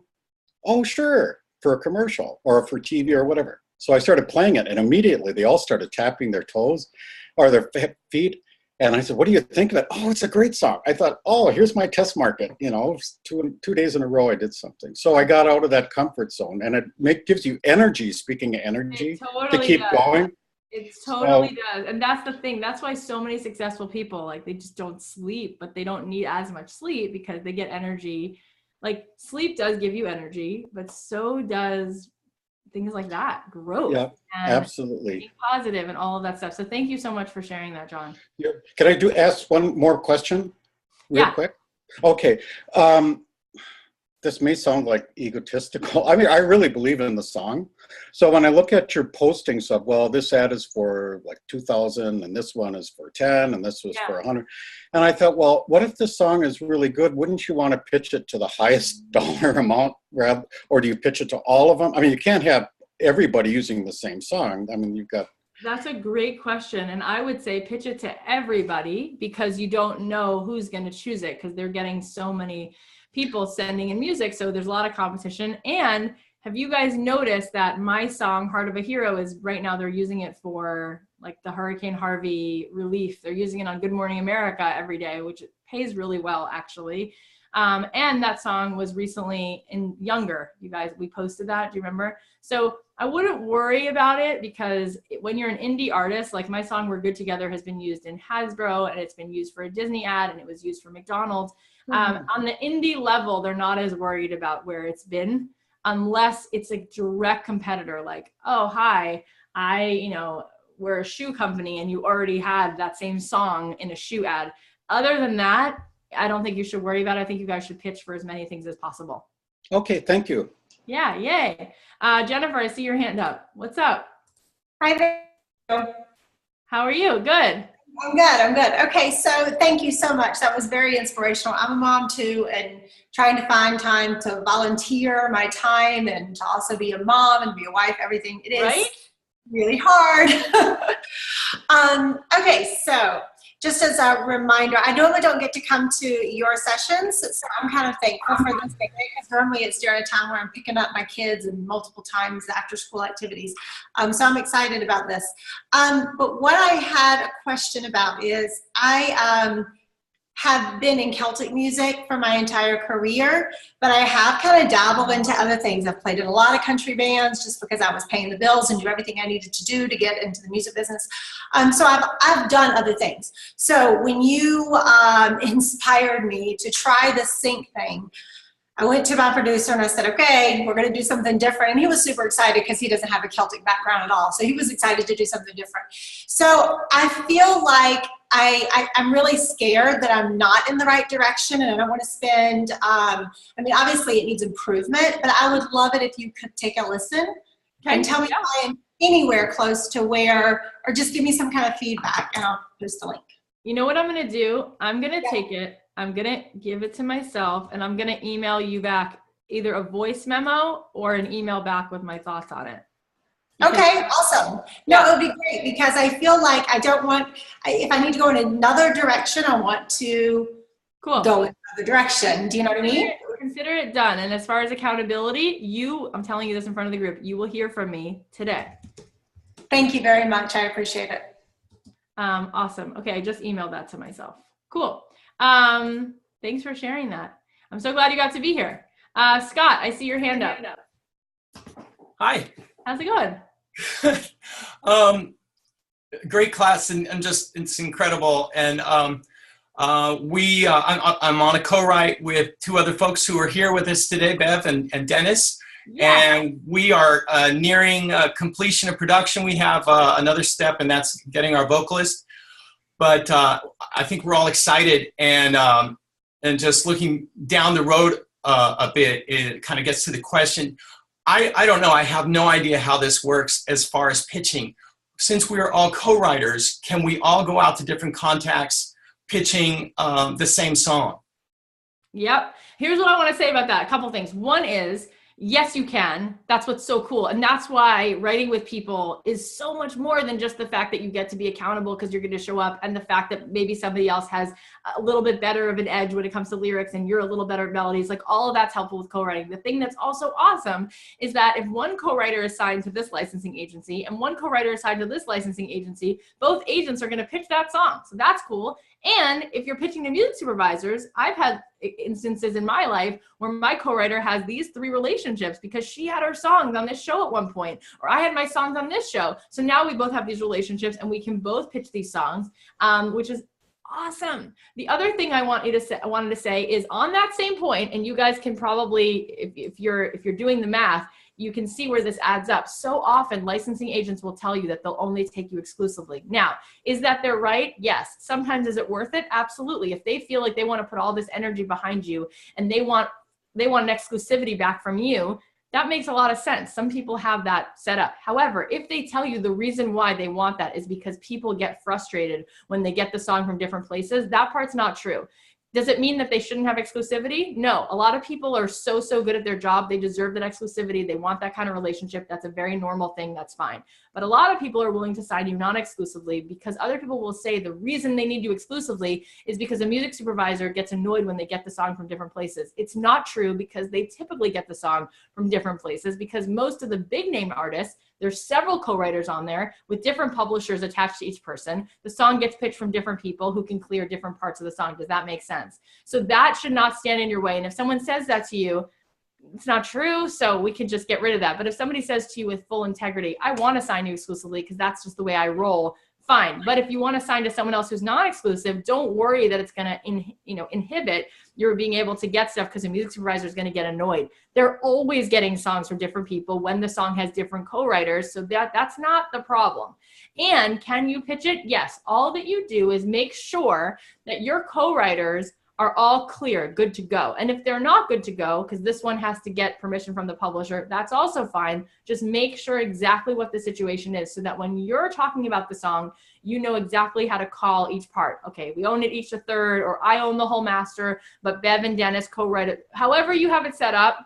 Oh, sure, for a commercial or for TV or whatever. So I started playing it, and immediately they all started tapping their toes or their feet. And I said, what do you think of it? Oh, it's a great song. I thought, oh, here's my test market. You know, 2 days in a row I did something. So I got out of that comfort zone, and it gives you energy, speaking of energy, to keep going.
It totally does. And that's the thing. That's why so many successful people, like, they just don't sleep, but they don't need as much sleep because they get energy. Like, sleep does give you energy, but so does things like that, growth.
Yeah,
and
absolutely.
being positive and all of that stuff. So thank you so much for sharing that, John.
Yeah. Can I ask one more question real quick? Okay. This may sound like egotistical. I mean, I really believe in the song. So when I look at your postings of, well, this ad is for like 2,000 and this one is for 10 and this was for 100. And I thought, well, what if this song is really good? Wouldn't you want to pitch it to the highest dollar amount, or do you pitch it to all of them? I mean, you can't have everybody using the same song. I mean, you've got.
That's a great question. And I would say pitch it to everybody, because you don't know who's going to choose it, because they're getting so many people sending in music. So there's a lot of competition. And have you guys noticed that my song, Heart of a Hero, is right now they're using it for like the Hurricane Harvey relief. They're using it on Good Morning America every day, which pays really well, actually. And that song was recently in Younger. You guys, we posted that. Do you remember? So I wouldn't worry about it, because when you're an indie artist, like my song We're Good Together has been used in Hasbro, and it's been used for a Disney ad, and it was used for McDonald's. On the indie level, they're not as worried about where it's been, unless it's a direct competitor, like, oh, hi, we're a shoe company and you already had that same song in a shoe ad. Other than that, I don't think you should worry about it. I think you guys should pitch for as many things as possible.
Okay, thank you.
Yeah, yay. Jennifer, I see your hand up. What's up?
Hi there.
How are you? Good.
I'm good. Okay, so thank you so much. That was very inspirational. I'm a mom too, and trying to find time to volunteer my time and to also be a mom and be a wife, everything. It is really hard. Okay, so just as a reminder, I normally don't get to come to your sessions, so I'm kind of thankful for this thing, because normally it's during a time where I'm picking up my kids and multiple times after school activities. So I'm excited about this. But what I had a question about is I have been in Celtic music for my entire career, but I have kind of dabbled into other things. I've played in a lot of country bands just because I was paying the bills and do everything I needed to do to get into the music business. So I've done other things. So when you inspired me to try the sync thing, I went to my producer and I said, okay, we're going to do something different. And he was super excited because he doesn't have a Celtic background at all. So he was excited to do something different. So I feel like I'm really scared that I'm not in the right direction, and I don't want to spend, I mean, obviously it needs improvement, but I would love it if you could take a listen and tell me if I am anywhere close to where, or just give me some kind of feedback, and I'll post a link.
You know what I'm going to do? I'm going to take it. I'm going to give it to myself, and I'm going to email you back either a voice memo or an email back with my thoughts on it.
Okay, awesome. No, it would be great, because I feel like I don't want, if I need to go in another direction, I want to go in another direction. Do you know what I mean?
Consider it done. And as far as accountability, I'm telling you this in front of the group, you will hear from me today.
Thank you very much. I appreciate it.
Awesome. Okay, I just emailed that to myself. Cool. Thanks for sharing that. I'm so glad you got to be here. Scott, I see your hand up.
Hi.
How's it going?
Great class, and just, it's incredible. And I'm on a co-write with two other folks who are here with us today, Bev and Dennis. Yeah. And we are nearing completion of production. We have another step, and that's getting our vocalist. But I think we're all excited, and just looking down the road a bit, it kind of gets to the question. I don't know. I have no idea how this works as far as pitching. Since we are all co-writers, can we all go out to different contacts pitching the same song?
Yep. Here's what I want to say about that. A couple things. One is, Yes, you can. That's what's so cool. And that's why writing with people is so much more than just the fact that you get to be accountable because you're going to show up, and the fact that maybe somebody else has a little bit better of an edge when it comes to lyrics and you're a little better at melodies. Like, all of that's helpful with co-writing. The thing that's also awesome is that if one co-writer is signed to this licensing agency and one co-writer is signed to this licensing agency, both agents are going to pitch that song. So that's cool. And if you're pitching to music supervisors, I've had instances in my life where my co-writer has these 3 relationships because she had her songs on this show at one point, or I had my songs on this show. So now we both have these relationships and we can both pitch these songs, which is awesome. The other thing I wanted to say is on that same point, and you guys can probably, if you're doing the math, you can see where this adds up. So often licensing agents will tell you that they'll only take you exclusively. Now, is that they're right? Yes. Sometimes is it worth it? Absolutely. If they feel like they want to put all this energy behind you and they want an exclusivity back from you, that makes a lot of sense. Some people have that set up. However, if they tell you the reason why they want that is because people get frustrated when they get the song from different places, that part's not true. Does it mean that they shouldn't have exclusivity? No. A lot of people are so good at their job. They deserve that exclusivity. They want that kind of relationship. That's a very normal thing. That's fine. But a lot of people are willing to sign you non-exclusively because other people will say the reason they need you exclusively is because a music supervisor gets annoyed when they get the song from different places. It's not true, because they typically get the song from different places, because most of the big name artists, there's several co-writers on there with different publishers attached to each person. The song gets pitched from different people who can clear different parts of the song. Does that make sense? So that should not stand in your way. And if someone says that to you, it's not true, so we can just get rid of that. But if somebody says to you with full integrity, I want to sign you exclusively because that's just the way I roll, fine. But if you want to sign to someone else who's non-exclusive, don't worry that it's going to inhibit your being able to get stuff, because a music supervisor is going to get annoyed. They're always getting songs from different people when the song has different co-writers, so that's not the problem. And can you pitch it? Yes. All that you do is make sure that your co-writers are all clear, good to go. And if they're not good to go, because this one has to get permission from the publisher, that's also fine. Just make sure exactly what the situation is so that when you're talking about the song, you know exactly how to call each part. Okay, we own it each a third, or I own the whole master, but Bev and Dennis co-write it. However you have it set up,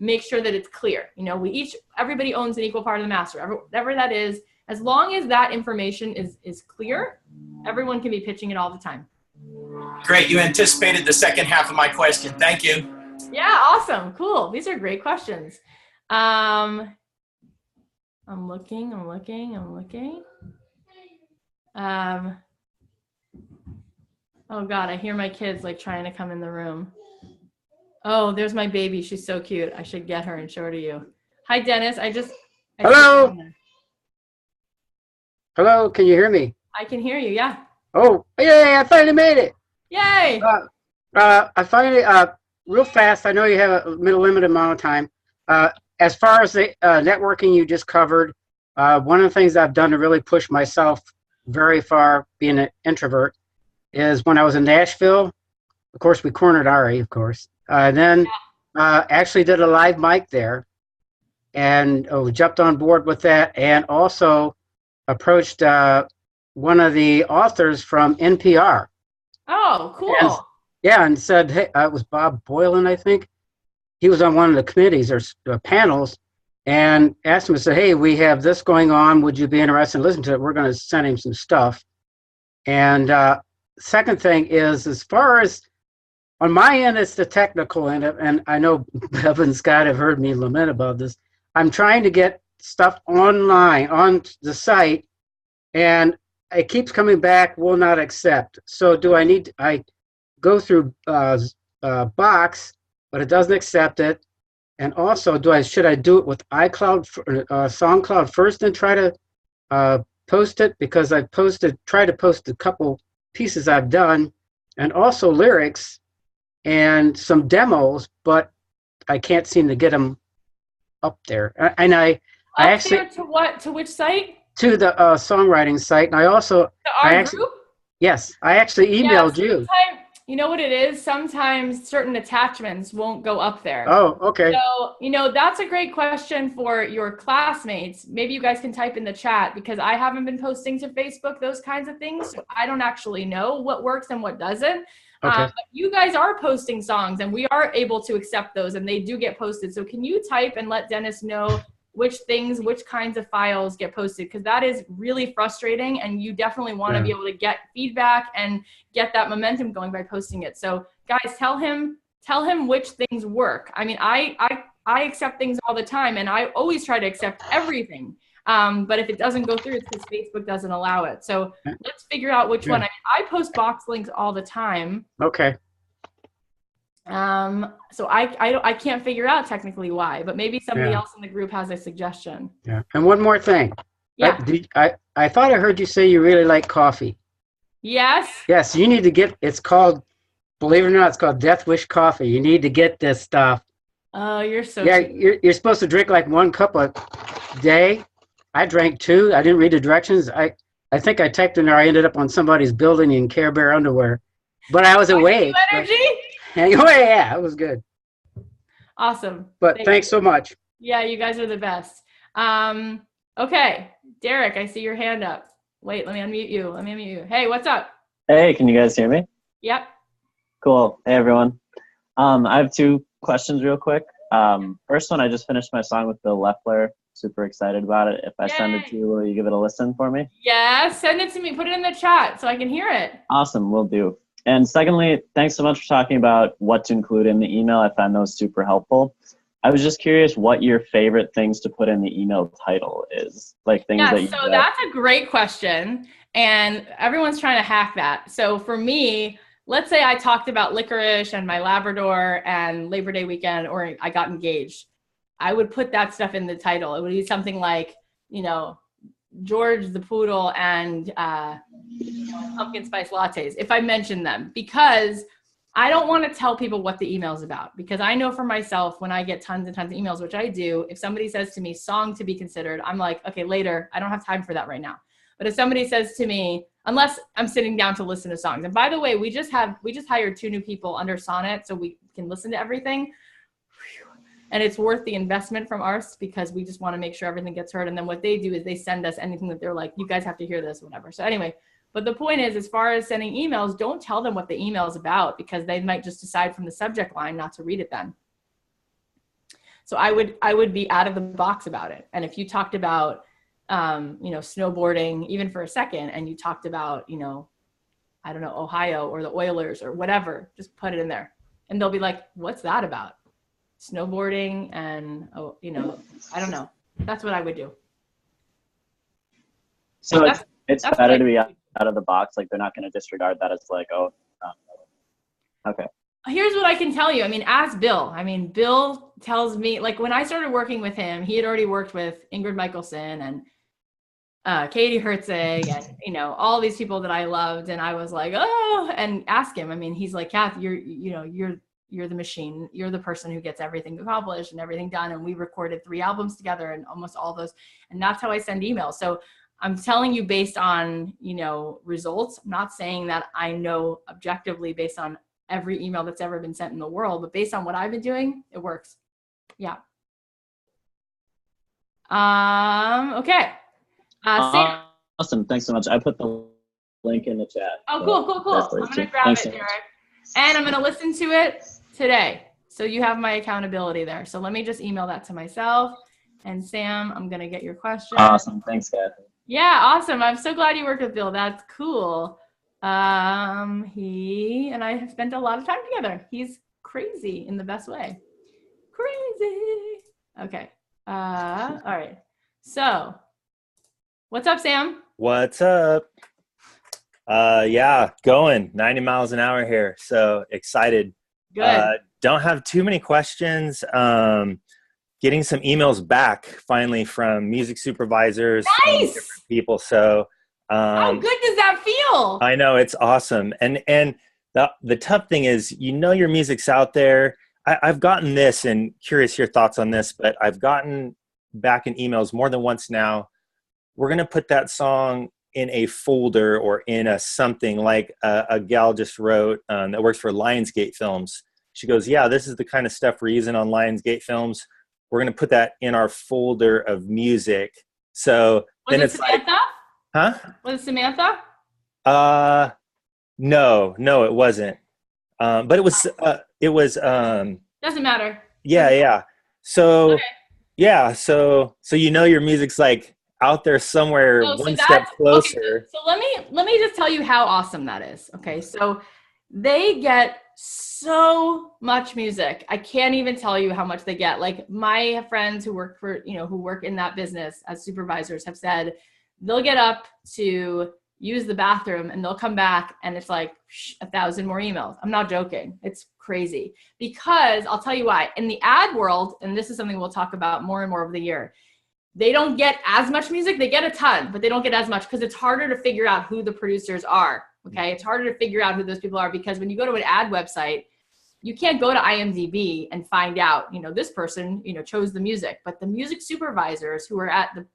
make sure that it's clear. Everybody owns an equal part of the master, whatever that is. As long as that information is clear, everyone can be pitching it all the time.
Great. You anticipated the second half of my question. Thank you.
Yeah, awesome. Cool. These are great questions. I'm looking. Oh God, I hear my kids like trying to come in the room. Oh, there's my baby. She's so cute. I should get her and show her to you. Hi, Dennis.
Hello. Hello. Can you hear me?
I can hear you. Yeah.
Oh, yay! I finally made it.
Yay.
I finally, real fast. I know you have a limited amount of time. As far as the networking you just covered, one of the things I've done to really push myself very far, being an introvert, is when I was in Nashville. Of course, we cornered Ari, of course. Then actually did a live mic there, and jumped on board with that, and also approached one of the authors from NPR.
Oh, cool.
And said, hey, it was Bob Boylan, I think. He was on one of the committees or panels, and asked him to say, hey, we have this going on. Would you be interested in listening to it? We're going to send him some stuff. And second thing is, as far as on my end, it's the technical end, and I know Bev and Scott have heard me lament about this. I'm trying to get stuff online on the site, and it keeps coming back, will not accept. So I go through Box, but it doesn't accept it. And also, should I do it with iCloud, SoundCloud first and try to post it? Because I tried to post a couple pieces I've done, and also lyrics and some demos, but I can't seem to get them up there. And I actually
to which site?
To the songwriting site, and I also
group.
Yes, I actually emailed you.
You know what it is? Sometimes certain attachments won't go up there.
Oh, okay.
So, that's a great question for your classmates. Maybe you guys can type in the chat, because I haven't been posting to Facebook, those kinds of things. So I don't actually know what works and what doesn't.
Okay.
But you guys are posting songs and we are able to accept those and they do get posted. So can you type and let Dennis know which kinds of files get posted? Because that is really frustrating and you definitely want to be able to get feedback and get that momentum going by posting it. So guys, tell him which things work. I mean, I accept things all the time and I always try to accept everything. But if it doesn't go through, it's because Facebook doesn't allow it. So let's figure out which one. I post box links all the time.
Okay.
So I can't figure out technically why, but maybe somebody else in the group has a suggestion.
Yeah. And one more thing.
Yeah.
I thought I heard you say you really like coffee.
Yes.
Yes. You need to get. It's called. Believe it or not, it's called Death Wish Coffee. You need to get this stuff.
Oh, you're so.
Yeah.
Sweet.
You're supposed to drink like 1 cup a day. I drank 2. I didn't read the directions. I think I typed in there. I ended up on somebody's building in Care Bear underwear, but I was awake.
Energy.
Oh yeah, it was good.
Awesome.
But thanks so much.
Yeah, you guys are the best. Okay, Derek, I see your hand up. Wait, let me unmute you. Hey, what's up?
Hey, can you guys hear me?
Yep.
Cool. Hey, everyone. I have 2 questions real quick. First one, I just finished my song with Bill Loeffler. Super excited about it. If I send it to you, will you give it a listen for me?
Yeah, send it to me. Put it in the chat so I can hear it.
Awesome, will do. And secondly, thanks so much for talking about what to include in the email. I found those super helpful. I was just curious what your favorite things to put in the email title is. Like things that you
so that's a great question. And everyone's trying to hack that. So for me, let's say I talked about licorice and my Labrador and Labor Day weekend, or I got engaged. I would put that stuff in the title. It would be something like, George the Poodle and pumpkin spice lattes, if I mention them, because I don't want to tell people what the email is about, because I know for myself, when I get tons and tons of emails, which I do, if somebody says to me, song to be considered, I'm like, okay, later, I don't have time for that right now. But if somebody says to me, unless I'm sitting down to listen to songs, and by the way, we just hired 2 new people under Sonnet so we can listen to everything. And it's worth the investment from us because we just want to make sure everything gets heard. And then what they do is they send us anything that they're like, you guys have to hear this, whatever. So anyway, but the point is, as far as sending emails, don't tell them what the email is about, because they might just decide from the subject line not to read it then. So I would be out of the box about it. And if you talked about, snowboarding, even for a second, and you talked about, I don't know, Ohio or the Oilers or whatever, just put it in there. And they'll be like, what's that about? Snowboarding and, I don't know. That's what I would do.
So it's better to be out of the box. Like they're not going to disregard that as like, oh, okay.
Here's what I can tell you. I mean, ask Bill. Bill tells me, like when I started working with him, he had already worked with Ingrid Michaelson and Katie Herzig and, all these people that I loved. And I was like, oh, and ask him. He's like, Cathy, you're the machine. You're the person who gets everything accomplished and everything done. And we recorded 3 albums together and almost all those. And that's how I send emails. So I'm telling you based on, results. I'm not saying that I know objectively based on every email that's ever been sent in the world, but based on what I've been doing, it works. Yeah. Okay. Sam.
Awesome. Thanks so much. I put the link in the chat.
Oh, cool. I'm going to grab it, Derek. And I'm going to listen to it today. So you have my accountability there. So let me just email that to myself. And Sam, I'm going to get your question.
Awesome. Thanks, Cathy.
Yeah, awesome. I'm so glad you worked with Bill. That's cool. He and I have spent a lot of time together. He's crazy in the best way. Crazy. Okay. All right. So what's up, Sam?
What's up? Yeah, going 90 miles an hour here. So excited.
Good.
Don't have too many questions. Getting some emails back finally from music supervisors,
nice.
From different people. So
how good does that feel?
I know, it's awesome. And the tough thing is, your music's out there. I've gotten this, and curious your thoughts on this, but I've gotten back in emails more than once now. We're going to put that song in a folder or in a something, like a gal just wrote that works for Lionsgate Films. She goes, yeah, this is the kind of stuff we're using on Lionsgate Films. We're going to put that in our folder of music. So then it's
Samantha?
like, huh?
Was it Samantha?
No, it wasn't. But it was
Doesn't matter.
yeah. So
Okay.
yeah, so your music's like out there somewhere,
No, so
one step
that's okay.
closer.
So let me just tell you how awesome that is. Okay, so they get so much music. I can't even tell you how much they get. Like my friends who work who work in that business as supervisors have said they'll get up to use the bathroom and they'll come back and it's like 1,000 more emails. I'm not joking. It's crazy because I'll tell you why. In the ad world, and this is something we'll talk about more and more over the year, they don't get as much music. They get a ton, but they don't get as much because it's harder to figure out who the producers are. Okay. It's harder to figure out who those people are because when you go to an ad website, you can't go to IMDb and find out, this person, chose the music, but the music supervisors who are at the,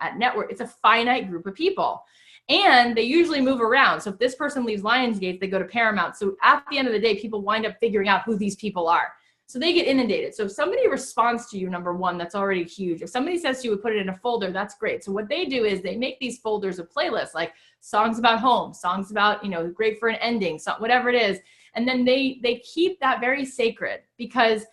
at network, it's a finite group of people and they usually move around. So if this person leaves Lionsgate, they go to Paramount. So at the end of the day, people wind up figuring out who these people are. So they get inundated. So if somebody responds to you, number one, that's already huge. If somebody says to you, put it in a folder, that's great. So what they do is they make these folders of playlists, like songs about home, songs about, great for an ending, so whatever it is. And then they keep that very sacred because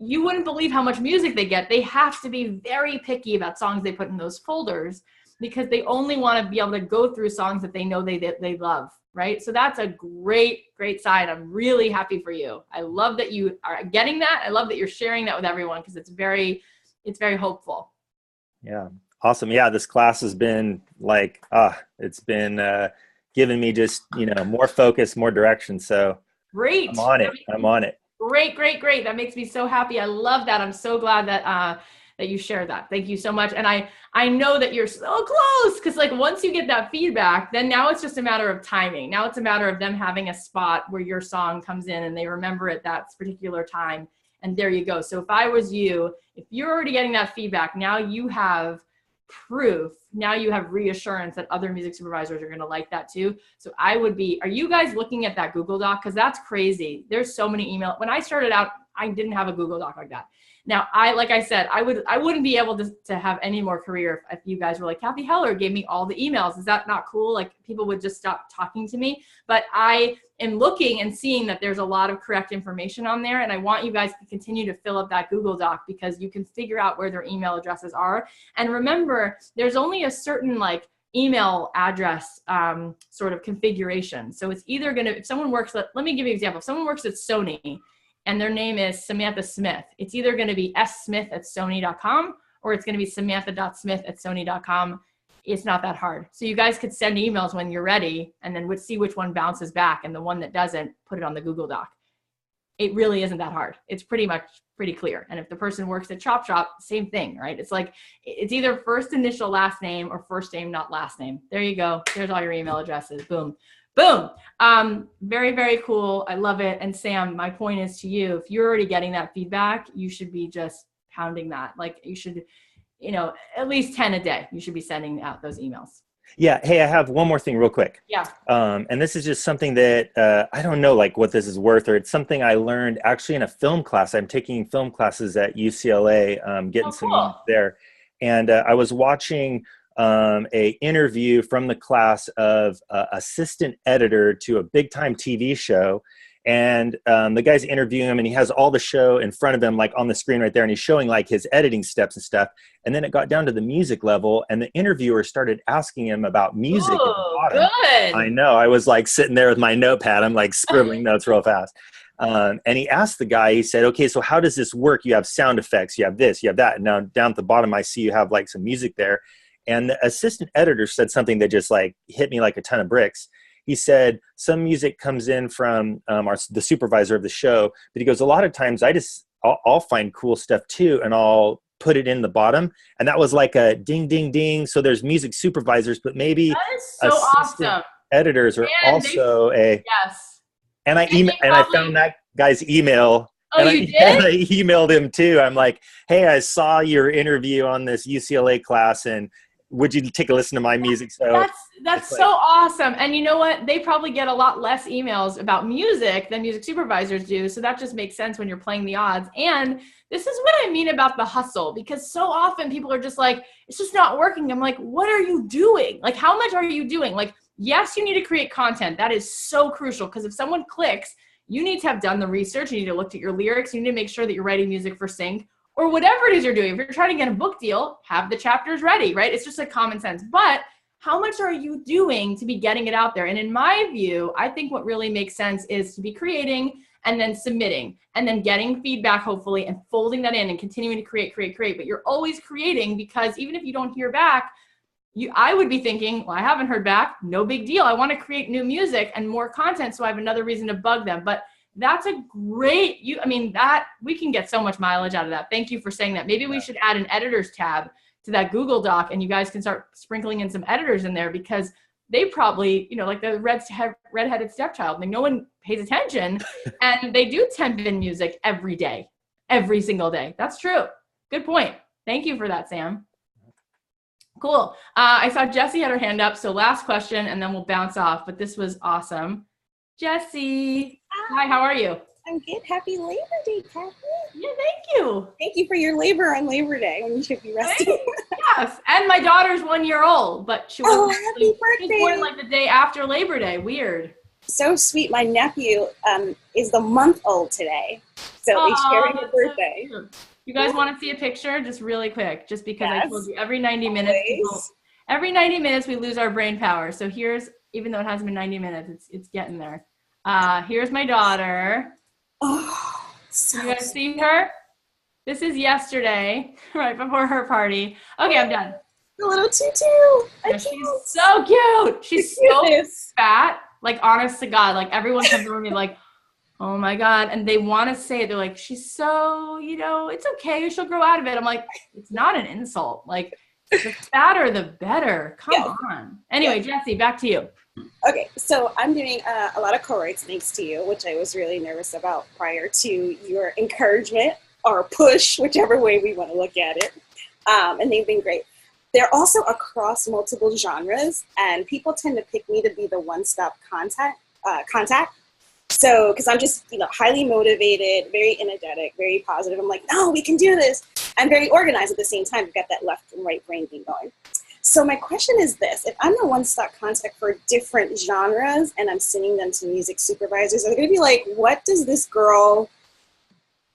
you wouldn't believe how much music they get. They have to be very picky about songs they put in those folders because they only want to be able to go through songs that they know they love. Right? So that's a great sign. I'm really happy for you. I love that you are getting that. I love that you're sharing that with everyone because it's very hopeful.
Yeah. Awesome. Yeah. This class has been like, it's been giving me just, more focus, more direction. So
great.
I'm on it.
Great. That makes me so happy. I love that. I'm so glad that you shared that. Thank you so much. And I know that you're so close because like once you get that feedback, then now it's just a matter of timing. Now it's a matter of them having a spot where your song comes in and they remember it that particular time. And there you go. So if I was you, if you're already getting that feedback, now you have proof. Now you have reassurance that other music supervisors are going to like that too. So are you guys looking at that Google Doc? Because that's crazy. There's so many emails. When I started out, I didn't have a Google Doc like that. Now, like I said, I wouldn't be able to have any more career if you guys were like, Cathy Heller gave me all the emails. Is that not cool? Like people would just stop talking to me. But I am looking and seeing that there's a lot of correct information on there. And I want you guys to continue to fill up that Google Doc because you can figure out where their email addresses are. And remember, there's only a certain like email address sort of configuration. So it's either going to, if someone works, let me give you an example. If someone works at Sony, and their name is Samantha Smith, it's either going to be smith@sony.com or it's going to be samantha.smith@sony.com. It's not that hard. So you guys could send emails when you're ready and then would see which one bounces back and the one that doesn't, put it on the Google Doc. It really isn't that hard. It's pretty clear. And if the person works at Chop Shop, same thing, right? It's like, it's either first initial last name or first name, not last name. There you go. There's all your email addresses. Boom. Very, very cool. I love it. And Sam, my point is to you, if you're already getting that feedback, you should be just pounding that. Like you should, at least 10 a day, you should be sending out those emails.
Yeah. Hey, I have one more thing real quick.
Yeah.
And this is just something that I don't know like what this is worth, or it's something I learned actually in a film class. I'm taking film classes at UCLA, getting some emails there. And I was watching a interview from the class of assistant editor to a big time TV show. And the guy's interviewing him and he has all the show in front of him, like on the screen right there. And he's showing like his editing steps and stuff. And then it got down to the music level and the interviewer started asking him about music.
Ooh, good.
I know. I was like sitting there with my notepad. I'm like scribbling notes real fast. And he asked the guy, he said, okay, so how does this work? You have sound effects, you have this, you have that. And now down at the bottom, I see you have like some music there. And the assistant editor said something that just like hit me like a ton of bricks. He said some music comes in from the supervisor of the show, but he goes, a lot of times I'll find cool stuff too, and I'll put it in the bottom. And that was like a ding, ding, ding. So there's music supervisors, but maybe
that is so awesome.
Editors are also
yes.
And I found that guy's email.
Oh,
and
you did?
And I emailed him too. I'm like, hey, I saw your interview on this UCLA class, and would you take a listen to my music? So
that's so awesome. And you know what? They probably get a lot less emails about music than music supervisors do. So that just makes sense when you're playing the odds. And this is what I mean about the hustle, because so often people are just like, it's just not working. I'm like, what are you doing? Like, how much are you doing? Like, yes, you need to create content. That is so crucial, because if someone clicks, you need to have done the research. You need to look at your lyrics. You need to make sure that you're writing music for sync or whatever it is you're doing. If you're trying to get a book deal, have the chapters ready, right? It's just like common sense. But how much are you doing to be getting it out there? And in my view, I think what really makes sense is to be creating and then submitting and then getting feedback, hopefully, and folding that in and continuing to create. But you're always creating, because even if you don't hear back, I would be thinking, well, I haven't heard back. No big deal. I want to create new music and more content, so I have another reason to bug them. But that's a great, that we can get so much mileage out of that. Thank you for saying that. Maybe we should add an editors tab to that Google Doc, and you guys can start sprinkling in some editors in there, because they probably, like the redheaded stepchild, no one pays attention, and they do temp in music every day, every single day. That's true. Good point. Thank you for that, Sam. Cool. I saw Jessie had her hand up, so last question, and then we'll bounce off, but this was awesome. Jessie. Hi, how are you?
I'm good. Happy Labor Day, Cathy.
Yeah, thank you.
Thank you for your labor on Labor Day when you should be resting.
Yes, and my daughter's 1 year old, but she was
happy birthday.
She was born like the day after Labor Day. Weird.
So sweet. My nephew is the month old today, so they share your birthday.
So you guys want to see a picture? Just really quick, just because I told you every 90 minutes, we lose our brain power. So here's, even though it hasn't been 90 minutes, it's getting there. Here's my daughter.
Oh, so
you guys see her? This is yesterday, right before her party. Okay, I'm done.
The little tutu.
Yeah, she's so cute. She's so fat. Like, honest to God, like everyone comes over to me like, oh my God. And they want to say it. They're like, she's so, it's okay. She'll grow out of it. I'm like, it's not an insult. Like, the fatter, the better. Come on. Anyway, Jessie, back to you.
Okay, so I'm doing a lot of co-writes thanks to you, which I was really nervous about prior to your encouragement or push, whichever way we want to look at it. And they've been great. They're also across multiple genres, and people tend to pick me to be the one-stop contact. So, because I'm just, highly motivated, very energetic, very positive. I'm like, no, we can do this. I'm very organized at the same time. I've got that left and right brain thing going. So my question is this: if I'm the one-stop contact for different genres and I'm sending them to music supervisors, are they going to be like, what does this girl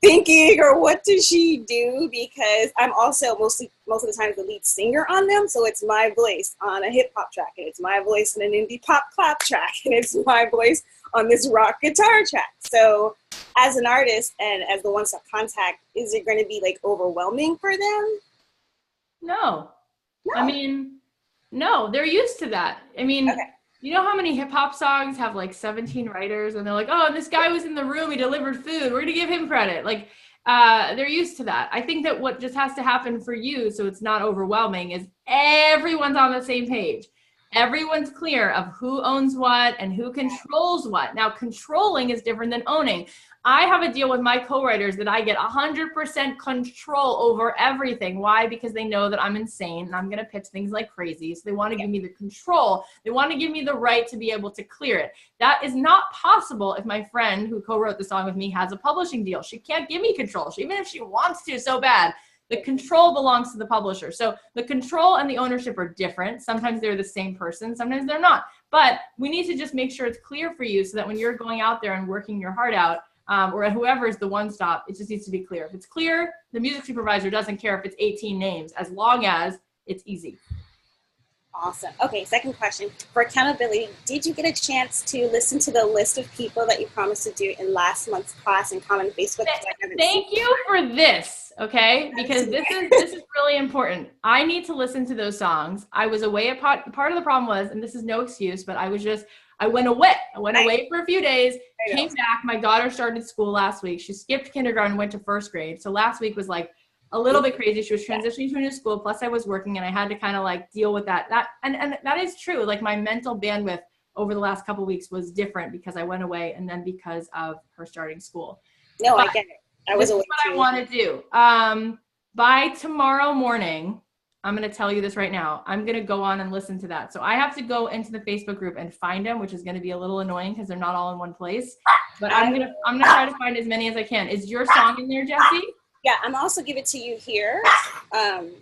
thinking, or what does she do? Because I'm also most of the time the lead singer on them, so it's my voice on a hip hop track, and it's my voice in an indie pop clap track, and it's my voice on this rock guitar track. So as an artist and as the one-stop contact, is it going to be like overwhelming for them?
No. No, they're used to that. You know how many hip hop songs have like 17 writers, and they're like, oh, and this guy was in the room, he delivered food, we're gonna give him credit. Like, they're used to that. I think that what just has to happen for you, so it's not overwhelming, is everyone's on the same page. Everyone's clear of who owns what and who controls what. Now, controlling is different than owning. I have a deal with my co-writers that I get 100% control over everything. Why? Because they know that I'm insane and I'm going to pitch things like crazy. So they want to give me the control. They want to give me the right to be able to clear it. That is not possible if my friend who co-wrote the song with me has a publishing deal. She can't give me control. Even if she wants to so bad, the control belongs to the publisher. So the control and the ownership are different. Sometimes they're the same person. Sometimes they're not. But we need to just make sure it's clear for you so that when you're going out there and working your heart out, or whoever is the one stop, it just needs to be clear. If it's clear, the music supervisor doesn't care if it's 18 names, as long as it's easy.
Awesome. Okay, second question. For accountability, did you get a chance to listen to the list of people that you promised to do in last month's class and comment Facebook?
Thank you for this, okay? Because this is really important. I need to listen to those songs. I was away at part of the problem was, and this is no excuse, but I went away. I went away for a few days, came back. My daughter started school last week. She skipped kindergarten, went to first grade. So last week was like a little bit crazy. She was transitioning to a new school. Plus I was working and I had to kind of like deal with that. And that is true. Like my mental bandwidth over the last couple of weeks was different because I went away and then because of her starting school.
No, but I get it. I was away
too. I want to do. By tomorrow morning, I'm going to tell you this right now. I'm going to go on and listen to that. So I have to go into the Facebook group and find them, which is going to be a little annoying because they're not all in one place. But I'm going to try to find as many as I can. Is your song in there, Jessie?
Yeah, I'm also give it to you here.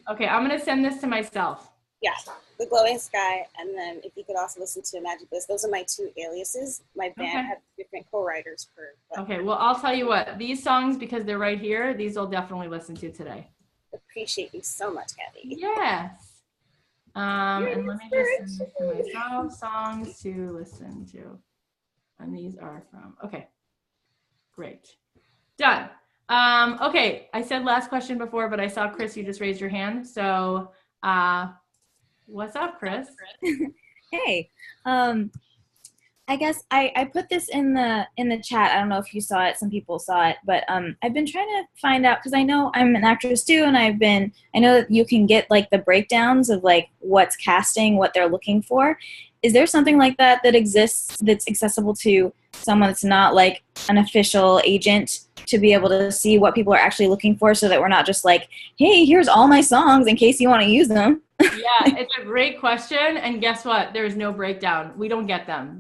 Okay, I'm going to send this to myself.
Yeah, The Glowing Sky, and then if you could also listen to Magic Bliss. Those are my 2 aliases. My band
Okay.
had different co-writers per.
Okay, well, I'll tell you what, these songs, because they're right here, these I'll definitely listen to today.
Appreciate you so much, Cathy.
Yes. And let me just send this to myself, songs to listen to. And these are from, okay, great. Done. Okay, I said last question before, but I saw Chris, you just raised your hand. So what's up, Chris?
Hey, I guess I put this in the chat. I don't know if you saw it. Some people saw it, but I've been trying to find out, because I know I'm an actress too, and I know that you can get like the breakdowns of like what's casting, what they're looking for. Is there something like that that exists that's accessible to someone that's not like an official agent, to be able to see what people are actually looking for, so that we're not just like, hey, here's all my songs in case you want to use them?
Yeah, it's a great question. And guess what? There's no breakdown. We don't get them.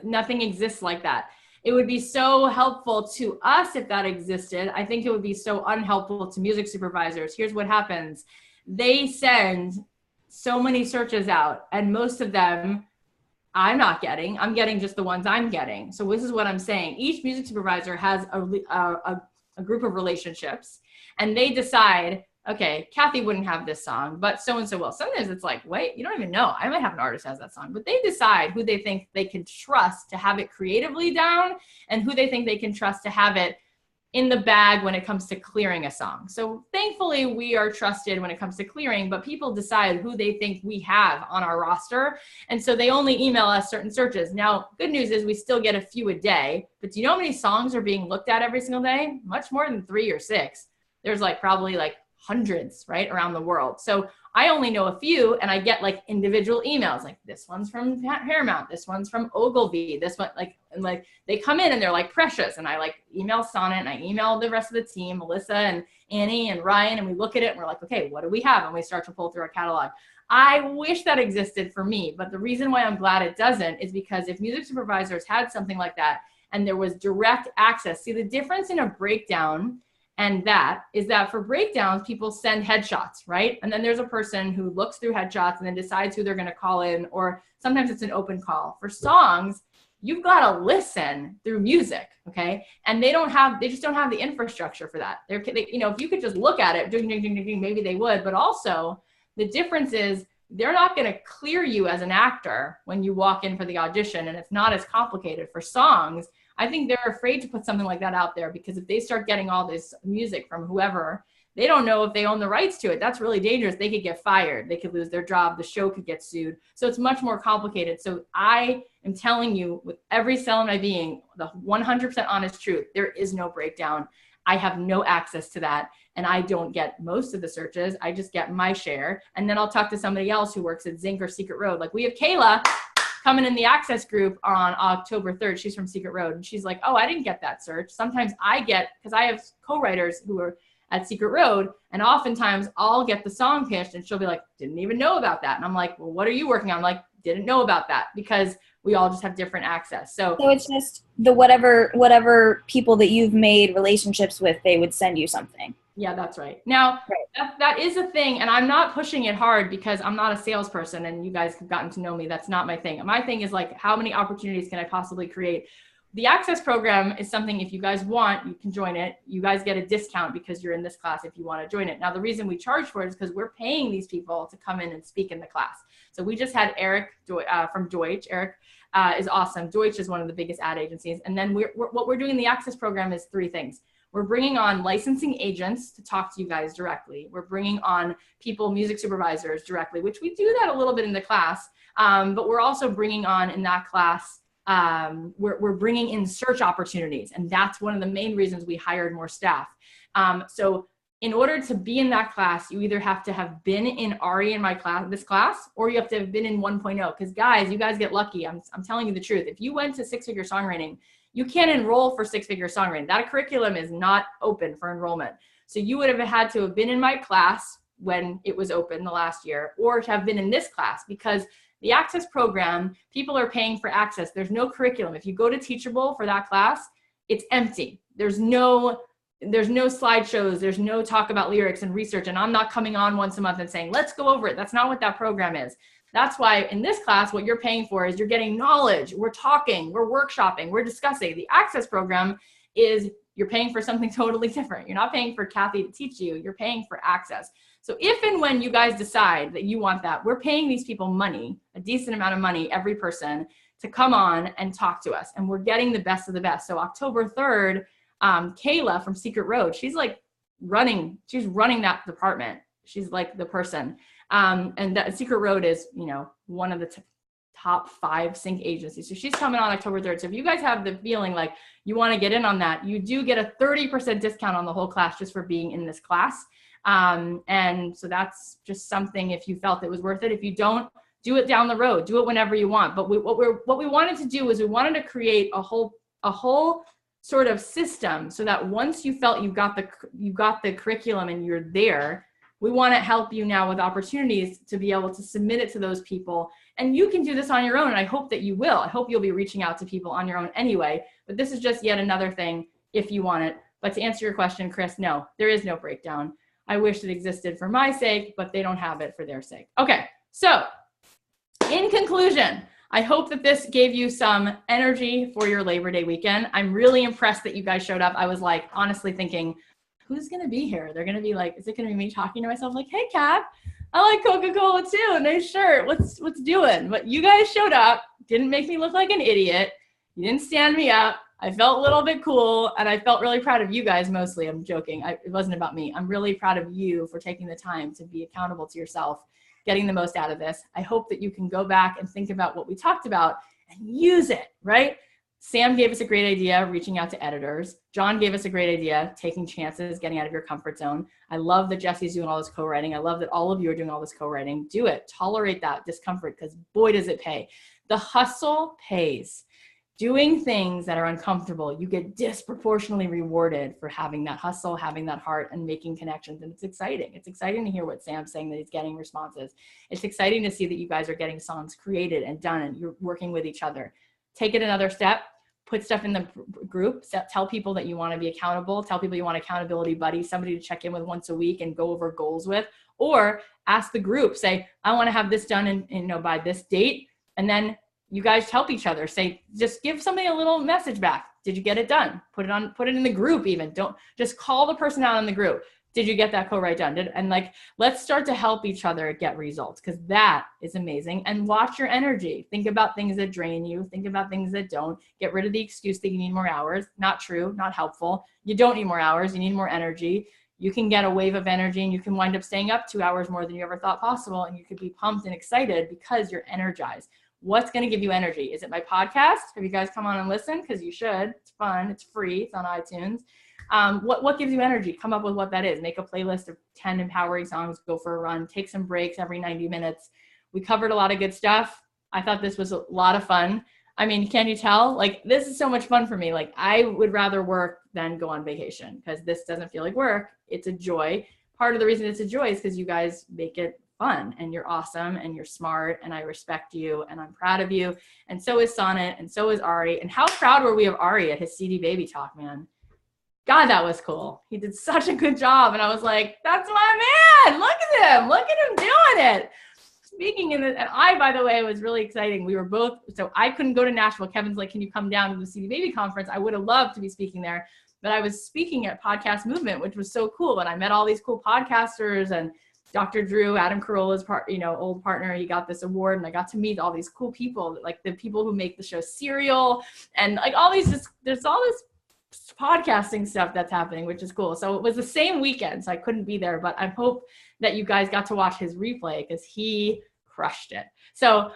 Nothing exists like that. It would be so helpful to us if that existed. I think it would be so unhelpful to music supervisors. Here's what happens. They send so many searches out, and most of them I'm not getting. I'm getting just the ones I'm getting. So this is what I'm saying. Each music supervisor has a group of relationships, and they decide, okay, Cathy wouldn't have this song, but so-and-so will. Sometimes it's like, wait, you don't even know. I might have an artist who has that song, but they decide who they think they can trust to have it creatively down, and who they think they can trust to have it in the bag when it comes to clearing a song. So thankfully we are trusted when it comes to clearing, but people decide who they think we have on our roster. And so they only email us certain searches. Now, good news is we still get a few a day, but do you know how many songs are being looked at every single day? Much more than 3 or 6. There's like probably like hundreds, right, around the world. So I only know a few, and I get like individual emails, like this one's from Paramount, this one's from Ogilvy, this one, and they come in and they're like precious, and I like email Sonnet, and I email the rest of the team, Melissa and Annie and Ryan, and we look at it and we're like, okay, what do we have? And we start to pull through our catalog. I wish that existed for me, but the reason why I'm glad it doesn't is because if music supervisors had something like that and there was direct access, see the difference in a breakdown and that is that for breakdowns, people send headshots, right? And then there's a person who looks through headshots and then decides who they're going to call in, or sometimes it's an open call. For songs, you've got to listen through music, okay? And they just don't have the infrastructure for that. If you could just look at it, ding, ding, ding, ding, ding, maybe they would, but also the difference is they're not going to clear you as an actor when you walk in for the audition, and it's not as complicated. For songs, I think they're afraid to put something like that out there, because if they start getting all this music from whoever, they don't know if they own the rights to it. That's really dangerous. They could get fired. They could lose their job. The show could get sued. So it's much more complicated. So I am telling you with every cell in my being, the 100% honest truth, there is no breakdown. I have no access to that. And I don't get most of the searches. I just get my share. And then I'll talk to somebody else who works at Zinc or Secret Road. Like we have Kayla coming in the access group on October 3rd. She's from Secret Road. And she's like, oh, I didn't get that search. Sometimes I get, because I have co-writers who are at Secret Road, and oftentimes I'll get the song pitched and she'll be like, didn't even know about that. And I'm like, well, what are you working on? I'm like, didn't know about that, because we all just have different access. So
it's just the whatever people that you've made relationships with, they would send you something.
Yeah, that's right. Now, that is a thing, and I'm not pushing it hard because I'm not a salesperson, and you guys have gotten to know me. That's not my thing. My thing is like, how many opportunities can I possibly create? The Access program is something, if you guys want, you can join it. You guys get a discount because you're in this class if you want to join it. Now, the reason we charge for it is because we're paying these people to come in and speak in the class. So we just had Eric from Deutsch. Eric is awesome. Deutsch is one of the biggest ad agencies. And then what we're doing in the Access program is 3 things. We're bringing on licensing agents to talk to you guys directly. We're bringing on music supervisors directly, which we do that a little bit in the class. But we're also bringing on in that class, we're bringing in search opportunities. And that's one of the main reasons we hired more staff. So in order to be in that class, you either have to have been in already in this class, or you have to have been in 1.0. Because guys, you guys get lucky. I'm telling you the truth. If you went to 6-figure songwriting, you can't enroll for 6-figure songwriting. That curriculum is not open for enrollment. So you would have had to have been in my class when it was open the last year, or to have been in this class, because the Access program, people are paying for access. There's no curriculum. If you go to Teachable for that class, it's empty. There's no there's no slideshows, there's no talk about lyrics and research, and I'm not coming on once a month and saying, let's go over it. That's not what that program is. That's why in this class, what you're paying for is you're getting knowledge. We're talking, we're workshopping, we're discussing. The Access program is you're paying for something totally different. You're not paying for Cathy to teach you, you're paying for access. So if and when you guys decide that you want that, we're paying these people money, a decent amount of money, every person, to come on and talk to us. And we're getting the best of the best. So October 3rd, Kayla from Secret Road, she's running that department. She's like the person. And that Secret Road is, one of the top 5 sync agencies. So she's coming on October 3rd. So if you guys have the feeling like you want to get in on that, you do get a 30% discount on the whole class just for being in this class. And so that's just something, if you felt it was worth it. If you don't, do it down the road, do it whenever you want. But what we wanted to do is we wanted to create a whole sort of system so that once you felt you got the curriculum and you're there, we want to help you now with opportunities to be able to submit it to those people. And you can do this on your own. And I hope that you will. I hope you'll be reaching out to people on your own anyway. But this is just yet another thing if you want it. But to answer your question, Chris, no, there is no breakdown. I wish it existed for my sake, but they don't have it for their sake. Okay, so in conclusion, I hope that this gave you some energy for your Labor Day weekend. I'm really impressed that you guys showed up. I was like, honestly thinking, who's going to be here? They're going to be like, is it going to be me talking to myself like, hey, Kat, I like Coca-Cola too. Nice shirt. What's doing? But you guys showed up, didn't make me look like an idiot. You didn't stand me up. I felt a little bit cool, and I felt really proud of you guys mostly. I'm joking. It wasn't about me. I'm really proud of you for taking the time to be accountable to yourself, getting the most out of this. I hope that you can go back and think about what we talked about and use it, right? Sam gave us a great idea, reaching out to editors. John gave us a great idea, taking chances, getting out of your comfort zone. I love that Jesse's doing all this co-writing. I love that all of you are doing all this co-writing. Do it. Tolerate that discomfort, because boy, does it pay. The hustle pays. Doing things that are uncomfortable, you get disproportionately rewarded for having that hustle, having that heart, and making connections. And it's exciting. It's exciting to hear what Sam's saying, that he's getting responses. It's exciting to see that you guys are getting songs created and done, and you're working with each other. Take it another step. Put stuff in the group. Tell people that you want to be accountable. Tell people you want accountability buddies, somebody to check in with once a week and go over goals with. Or ask the group, say, I want to have this done by this date. And then you guys help each other. Say, just give somebody a little message back. Did you get it done? Put it in the group even. Don't just call the person out in the group. Did you get that co-write done? Let's start to help each other get results, because that is amazing. And watch your energy. Think about things that drain you. Think about things that don't. Get rid of the excuse that you need more hours. Not true, not helpful. You don't need more hours. You need more energy. You can get a wave of energy, and you can wind up staying up 2 hours more than you ever thought possible. And you could be pumped and excited because you're energized. What's going to give you energy? Is it my podcast? Have you guys come on and listen? Because you should. It's fun. It's free. It's on iTunes. What gives you energy? Come up with what that is. Make a playlist of 10 empowering songs. Go for a run. Take some breaks every 90 minutes. We covered a lot of good stuff. I thought this was a lot of fun. I mean, can you tell? This is so much fun for me. I would rather work than go on vacation, because this doesn't feel like work. It's a joy. Part of the reason it's a joy is because you guys make it fun, and you're awesome, and you're smart, and I respect you, and I'm proud of you. And so is Sonnet, and so is Ari. And how proud were we of Ari at his CD Baby talk, man? God, that was cool. He did such a good job. And I was like, that's my man. Look at him. Look at him doing it. Speaking and I, by the way, was really exciting. We were both, so I couldn't go to Nashville. Kevin's like, can you come down to the CD Baby conference? I would have loved to be speaking there, but I was speaking at Podcast Movement, which was so cool. And I met all these cool podcasters, and Dr. Drew, Adam Carolla's old partner, he got this award, and I got to meet all these cool people, like the people who make the show Serial, and all these, there's all this podcasting stuff that's happening, which is cool. So it was the same weekend, so I couldn't be there, but I hope that you guys got to watch his replay, because he crushed it. So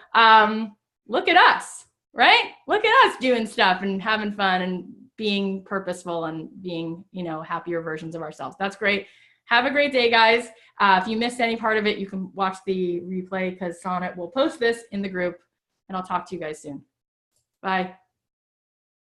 look at us, right? Look at us doing stuff and having fun and being purposeful and being, happier versions of ourselves. That's great. Have a great day, guys. If you missed any part of it, you can watch the replay, because Sonnet will post this in the group, and I'll talk to you guys soon. Bye.